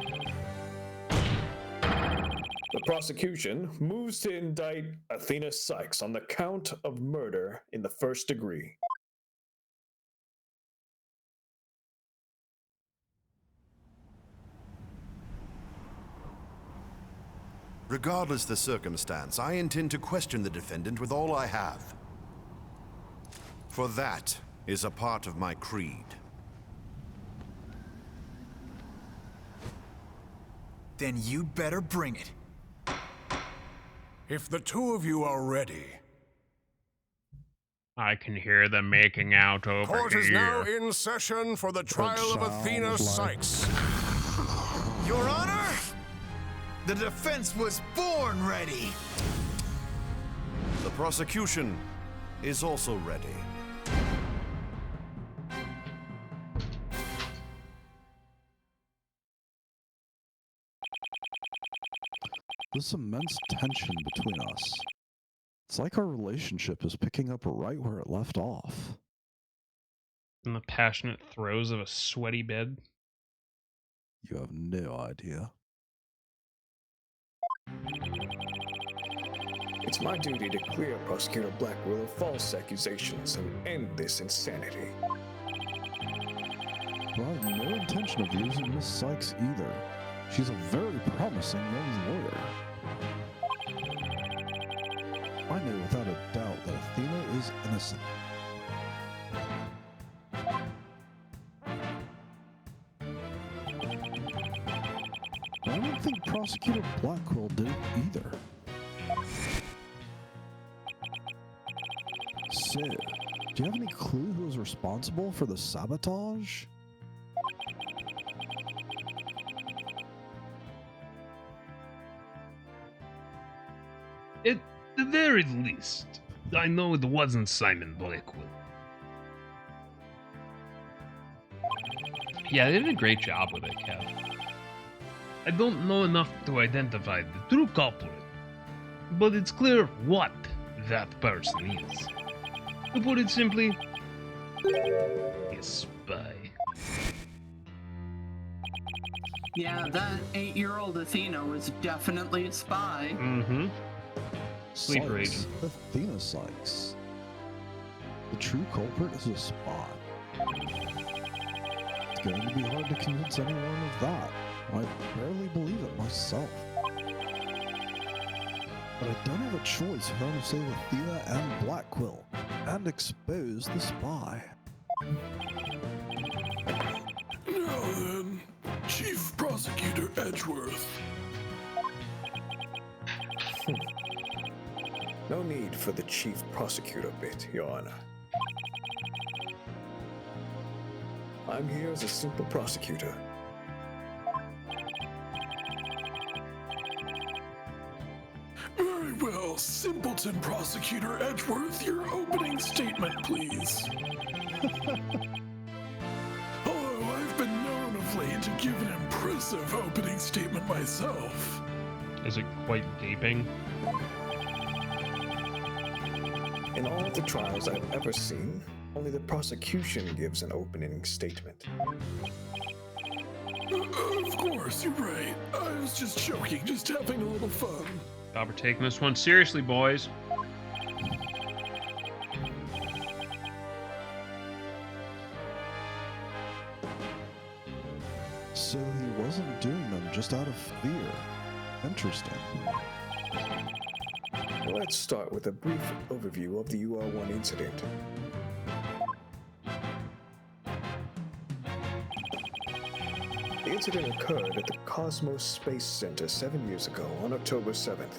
The prosecution moves to indict Athena Sykes on the count of murder in the first degree. Regardless the circumstance, I intend to question the defendant with all I have. For that is a part of my creed. Then you'd better bring it. If the two of you are ready, I can hear them making out over court here. is now in session for the trial of Athena Sykes. Your Honor, the defense was born ready. The prosecution is also ready. This immense tension between us. It's like our relationship is picking up right where it left off. In the passionate throes of a sweaty bed. You have no idea. It's my duty to clear Prosecutor Blackwell of false accusations and end this insanity. But I have no intention of losing Miss Sykes either. She's a very promising young lawyer. I know without a doubt that Athena is innocent. I don't think Prosecutor Blackwell did it either. So, do you have any clue who was responsible for the sabotage? At the very least, I know it wasn't Simon Blackwell. Yeah, they did a great job with it, Kev. I don't know enough to identify the true culprit, but it's clear what that person is. To put it simply, a spy. Yeah, that 8-year-old Athena was definitely a spy. Mm-hmm. Sleeper Sykes, agent. Athena Sykes. The true culprit is a spy. It's going to be hard to convince anyone of that. I barely believe it myself. But I don't have a choice if I want to save Athena and Blackwell and expose the spy. Now then, Chief Prosecutor Edgeworth. No need for the chief prosecutor bit, Your Honor. I'm here as a simple prosecutor. Very well, Simpleton Prosecutor Edgeworth, your opening statement, please. Although I've been known of late to give an impressive opening statement myself. Is it quite gaping? In all of the trials I've ever seen, only the prosecution gives an opening statement. Of course, you're right. I was just joking, just having a little fun. God, we're taking this one seriously, boys. So he wasn't doing them just out of fear. Interesting. Let's start with a brief overview of the UR-1 incident. The incident occurred at the Cosmos Space Center 7 years ago on October 7th.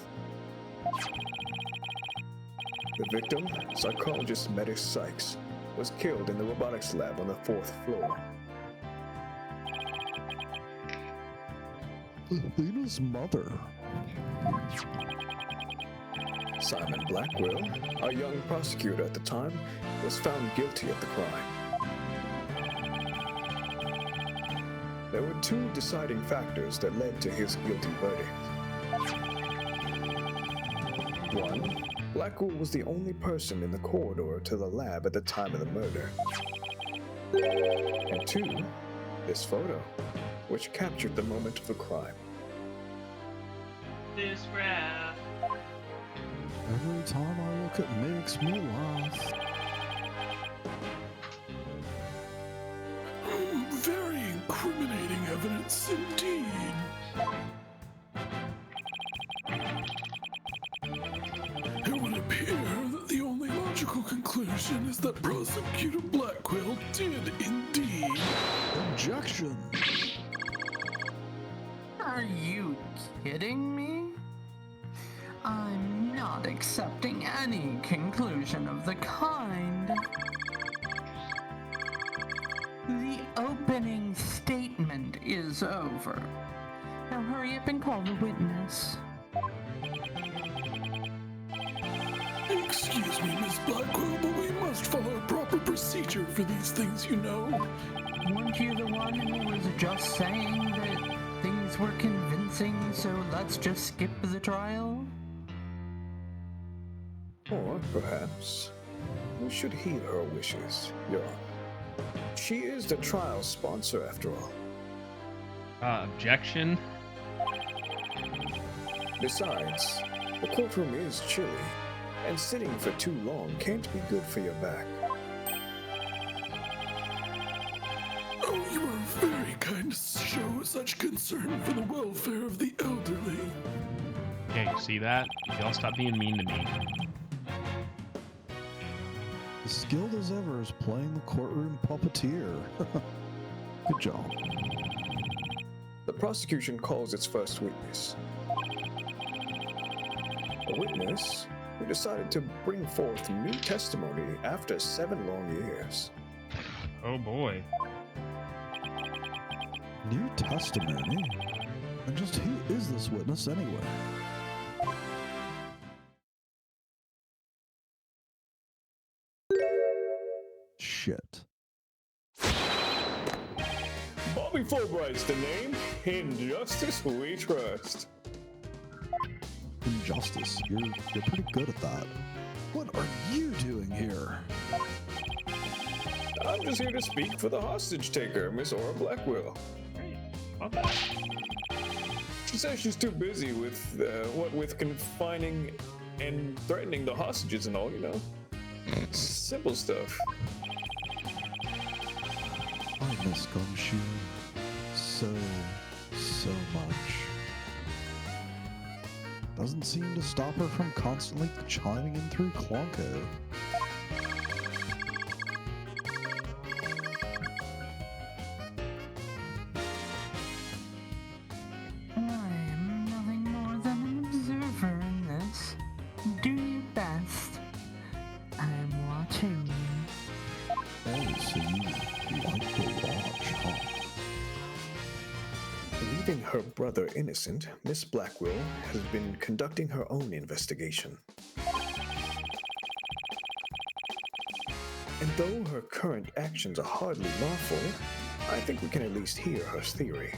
The victim, psychologist Metis Sykes, was killed in the robotics lab on the 4th floor. Athena's mother. Simon Blackwell, a young prosecutor at the time, was found guilty of the crime. There were two deciding factors that led to his guilty verdict. One, Blackwell was the only person in the corridor to the lab at the time of the murder. And two, this photo, which captured the moment of the crime. This graph. Every time I look, it makes me laugh. Very incriminating evidence indeed. It would appear that the only logical conclusion is that Prosecutor Blackwell did indeed. Objection! Are you kidding me? I'm not accepting any conclusion of the kind. The opening statement is over. Now hurry up and call the witness. Excuse me, Miss Blackwell, but we must follow proper procedure for these things, you know. Weren't you the one who was just saying that things were convincing, so let's just skip the trial? Or perhaps we should heed her wishes, Your Honor. She is the trial sponsor, after all. Objection. Besides, The courtroom is chilly, and sitting for too long can't be good for your back. Oh, you are very kind to show such concern for the welfare of the elderly. Okay, you see that? Y'all stop being mean to me. As skilled as ever is playing the courtroom puppeteer. Good job. The prosecution calls its first witness. A witness who decided to bring forth new testimony after 7 long years. Oh boy. New testimony? And just who is this witness anyway? Shit. Bobby Fulbright's the name. In justice we trust. Injustice. You're pretty good at that. What are you doing here? I'm just here to speak for the hostage taker, Miss Aura Blackwell. Great. Love that. She says she's too busy with with confining and threatening the hostages and all, you know. Simple stuff. I miss Gumshoe so much. Doesn't seem to stop her from constantly chiming in through Clonko. I am nothing more than an observer in this. Do your best. I am watching you. Oh, so you like to watch, huh? Believing her brother innocent, Miss Blackwell has been conducting her own investigation. And though her current actions are hardly lawful, I think we can at least hear her theory.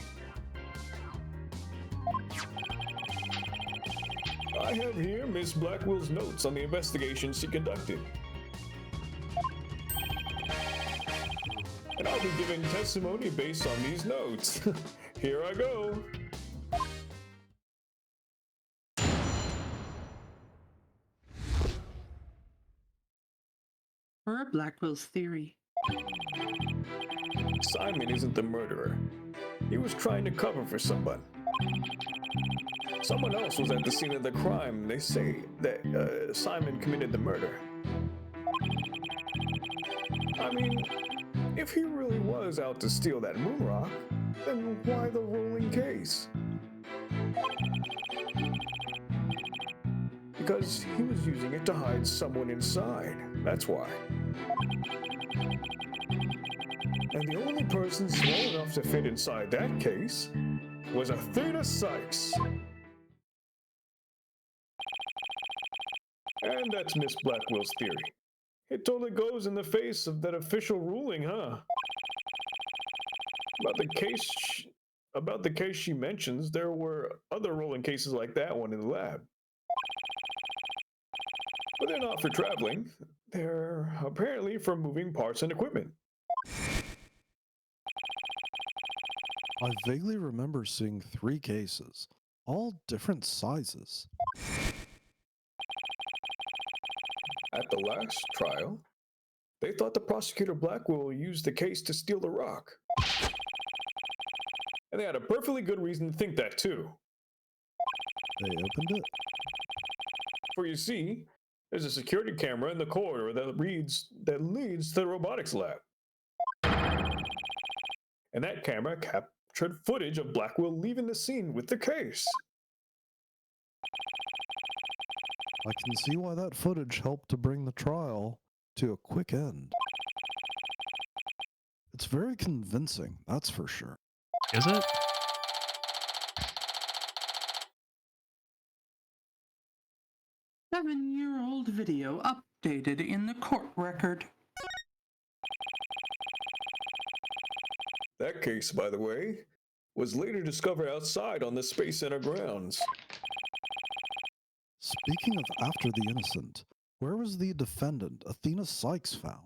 I have here Miss Blackwell's notes on the investigation she conducted. And I'll be giving testimony based on these notes. Here I go. Per Blackwell's theory. Simon isn't the murderer. He was trying to cover for someone. Someone else was at the scene of the crime. They say that Simon committed the murder. I mean, if he really was out to steal that moon rock, then why the rolling case? Because he was using it to hide someone inside. That's why. And the only person small enough to fit inside that case was Athena Sykes. And that's Miss Blackwell's theory. It totally goes in the face of that official ruling, huh? About the case she mentions, there were other rolling cases like that one in the lab. But they're not for traveling. They're apparently for moving parts and equipment. I vaguely remember seeing 3 cases, all different sizes. At the last trial, they thought the prosecutor Blackwell used the case to steal the rock. And they had a perfectly good reason to think that too. They opened it? For you see, there's a security camera in the corridor that leads to the robotics lab. And that camera captured footage of Blackwell leaving the scene with the case. I can see why that footage helped to bring the trial to a quick end. It's very convincing, that's for sure. Is it? Seven-year-old video updated in the court record. That case, by the way, was later discovered outside on the Space Center grounds. Speaking of after the innocent, where was the defendant, Athena Sykes, found?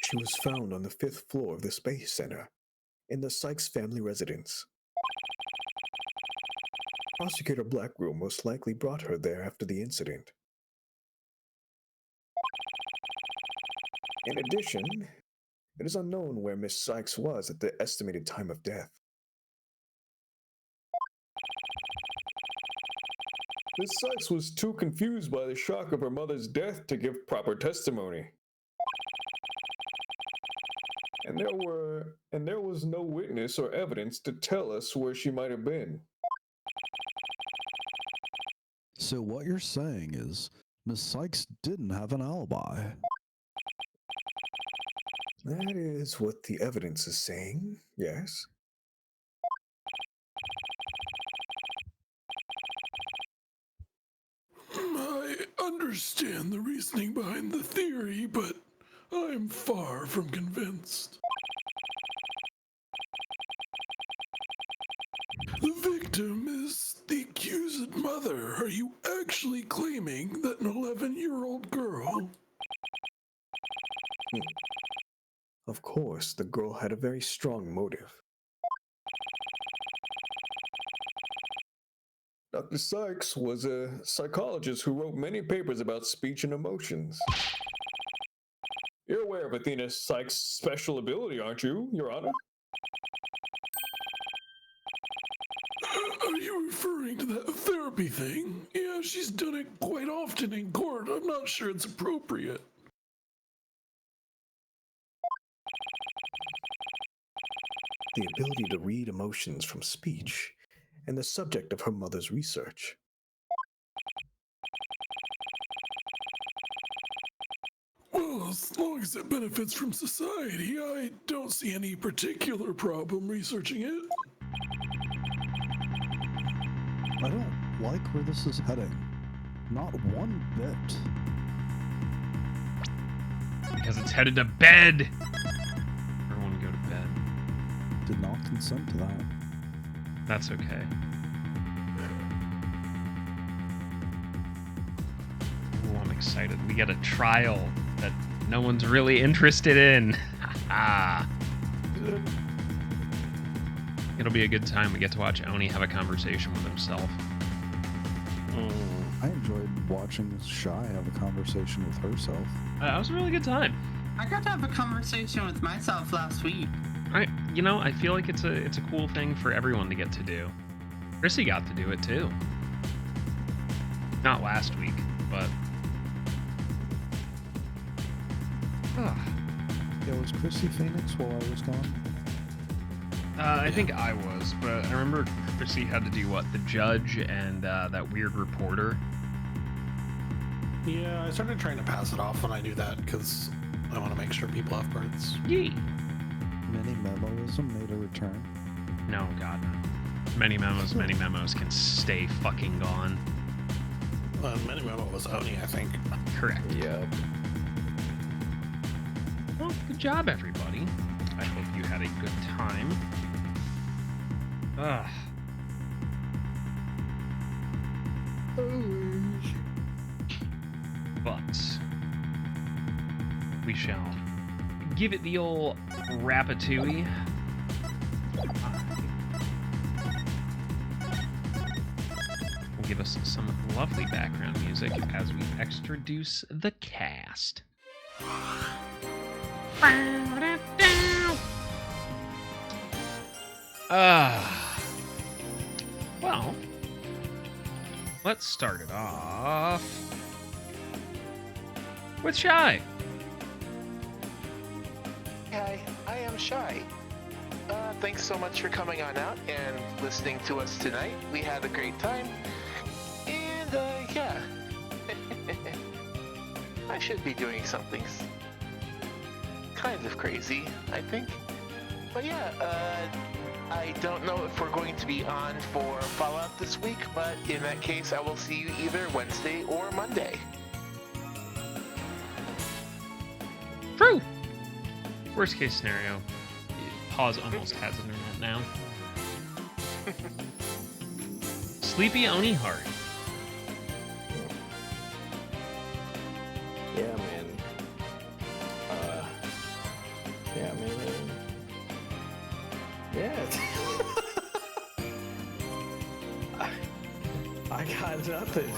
She was found on the 5th floor of the Space Center, in the Sykes family residence. Prosecutor Blackwell most likely brought her there after the incident. In addition, it is unknown where Miss Sykes was at the estimated time of death. Miss Sykes was too confused by the shock of her mother's death to give proper testimony. And there was no witness or evidence to tell us where she might have been. So what you're saying is Miss Sykes didn't have an alibi. That is what the evidence is saying, yes. I understand the reasoning behind the theory, but I'm far from convinced. The victim is the accused mother. Are you actually claiming that an 11-year-old girl? Of course, the girl had a very strong motive. Dr. Sykes was a psychologist who wrote many papers about speech and emotions. You're aware of Athena Sykes' special ability, aren't you, Your Honor? Are you referring to that therapy thing? Yeah, she's done it quite often in court. I'm not sure it's appropriate. The ability to read emotions from speech, and the subject of her mother's research. Well, as long as it benefits from society, I don't see any particular problem researching it. I don't like where this is heading. Not one bit. Because it's headed to bed. Everyone go to bed. Did not consent to that. That's okay. Ooh, I'm excited. We get a trial that no one's really interested in. It'll be a good time. We get to watch Oni have a conversation with himself. I enjoyed watching Shy have a conversation with herself. That was a really good time. I got to have a conversation with myself last week. I feel like it's a cool thing for everyone to get to do. Chrissy got to do it too. Not last week, but. Yeah, was Chrissy Phoenix while I was gone? I think I was, but I remember Chrissy had to do what? The judge and that weird reporter. Yeah, I started trying to pass it off when I do that because I want to make sure people have parts. Yee. Mini Memoism made a return. No, God. Many memos can stay fucking gone. Many Memo was Oni, I think. Correct. Yep. Well, good job, everybody. I hope you had a good time. Ugh. But we shall give it the old Ratatouille. Will give us some lovely background music as we extroduce the cast. Well, let's start it off with Shy. Hi, I am Shy. Thanks so much for coming on out and listening to us tonight. We had a great time. And, yeah. I should be doing something kind of crazy, I think. But yeah, I don't know if we're going to be on for Fallout this week, but in that case, I will see you either Wednesday or Monday. True. Worst case scenario, Pause almost has internet now. Sleepy Oni Heart. Yeah, man. Yeah, man. Yeah. I got nothing.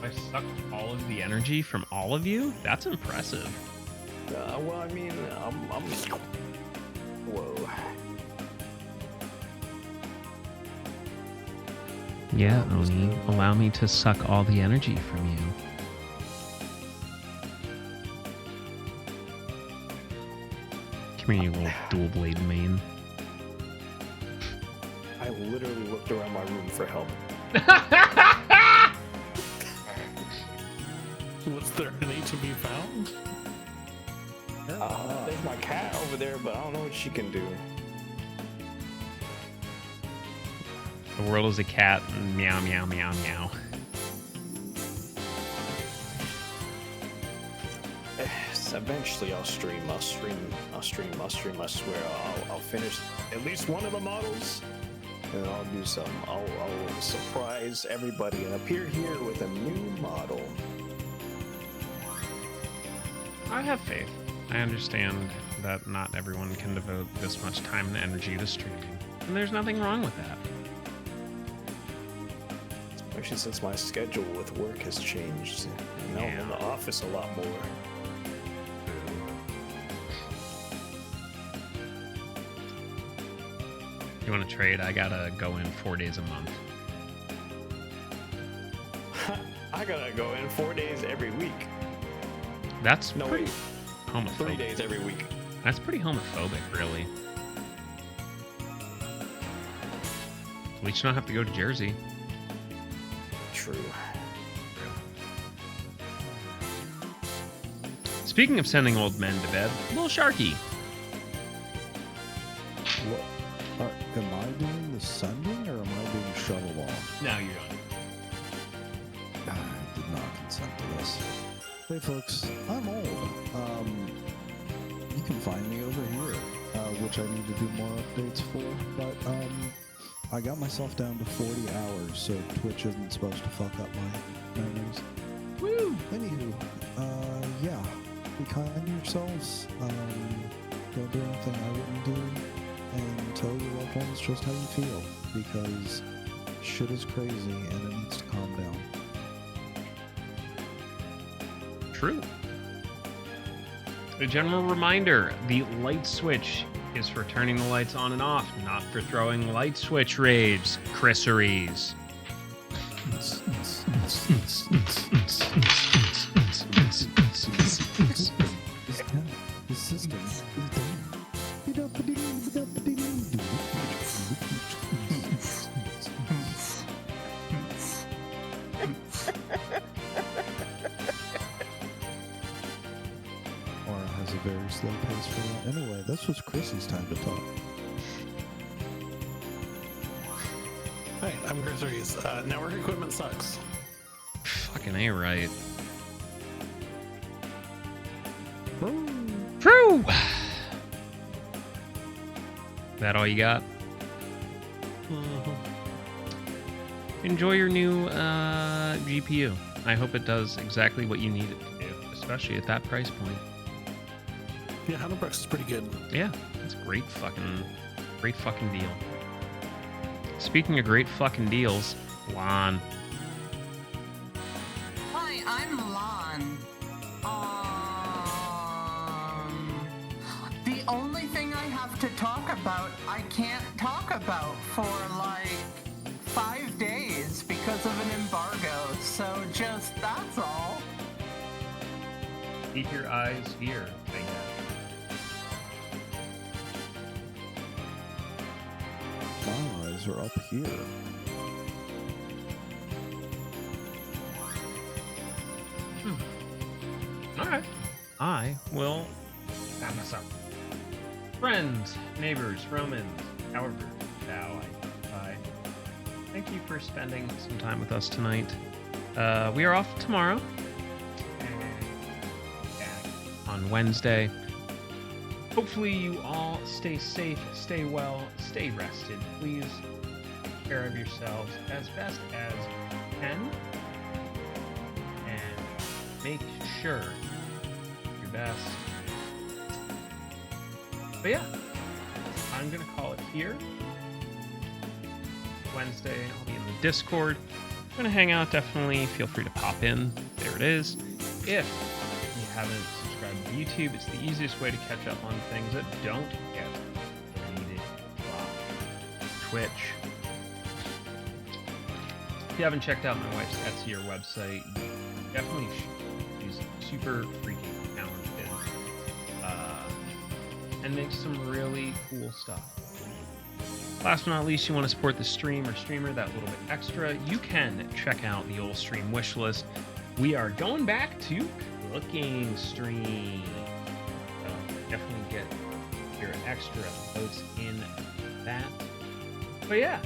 I sucked all of the energy from all of you? That's impressive. Well, I mean, I'm... Whoa. Yeah, Oni, allow me to suck all the energy from you. Come here, you little dual blade main. I literally looked around my room for help. Was there any to be found? There's my cat over there, but I don't know what she can do. The world is a cat. Meow, meow, meow, meow. Eventually I'll stream. I swear I'll finish at least one of the models. And I'll do some. I'll surprise everybody and appear here with a new model. I have faith. I understand that not everyone can devote this much time and energy to streaming. And there's nothing wrong with that. Especially since my schedule with work has changed. Now I'm in the office a lot more. You want to trade? I gotta go in 4 days a month. I gotta go in 4 days every week. That's No, pretty wait. homophobic. 3 days every week. That's pretty homophobic, really. At least you don't have to go to Jersey. True. Speaking of sending old men to bed, little Sharky. What? Am I doing the sending or am I being shuttled off? Now you're on. I did not consent to this. Hey folks, I'm old. You can find me over here, which I need to do more updates for, but I got myself down to 40 hours, so Twitch isn't supposed to fuck up my memories. Woo! Anywho, yeah, be kind to yourselves. Don't do anything I wouldn't do, and tell your loved ones just how you feel, because shit is crazy and it needs to calm down. True. A general reminder, the light switch is for turning the lights on and off, not for throwing light switch raves, Chrisseries. The system is Aura has a very slow pace for that. Anyway, this was Chrissy's time to talk. Hey, I'm Chris Reese. Network equipment sucks. Fucking A, right. True. That all you got? Enjoy your new GPU. I hope it does exactly what you need it to do, especially at that price point. Yeah, 100 bucks is pretty good. Yeah, it's a great fucking deal. Speaking of great fucking deals, Lon. Hi, I'm Lon. The only thing I have to talk about, I can't talk about for like 5 days because of an embargo. So just that's all. Keep your eyes here, I guess. My eyes are up here. Alright. I will wrap this up. Friends, neighbors, Romans, however thou I. Thank you for spending some time with us tonight. We are off tomorrow. And back on Wednesday. Hopefully you all stay safe, stay well, stay rested. Please take care of yourselves as best as you can. And make sure your best. But yeah, I'm gonna call it here. Wednesday. I'll be in the Discord. If you're going to hang out, definitely feel free to pop in. There it is. If you haven't subscribed to YouTube, it's the easiest way to catch up on things that don't get deleted from Twitch. If you haven't checked out my wife's Etsy website, definitely she's super freaking talented and makes some really cool stuff. Last but not least, you want to support the stream or streamer that little bit extra, you can check out the old stream wish list. We are going back to cooking stream. So definitely get your extra votes in that. But yeah,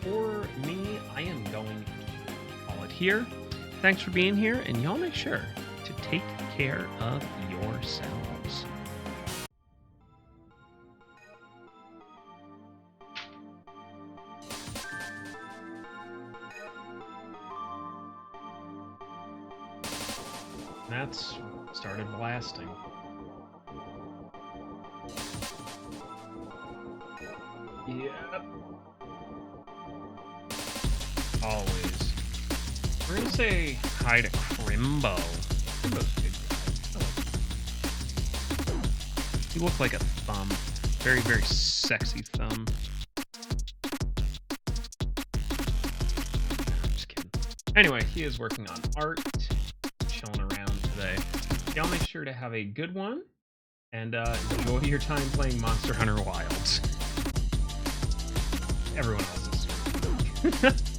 for me, I am going to call it here. Thanks for being here, and y'all make sure to take care of yourselves. That's started blasting. Yep. Always. We're gonna say hi to Crimbo. Crimbo's a good guy. He looked like a thumb. Very, very sexy thumb. I'm just kidding. Anyway, he is working on art. Chilling around today. Y'all make sure to have a good one and enjoy your time playing Monster Hunter Wilds. Everyone else is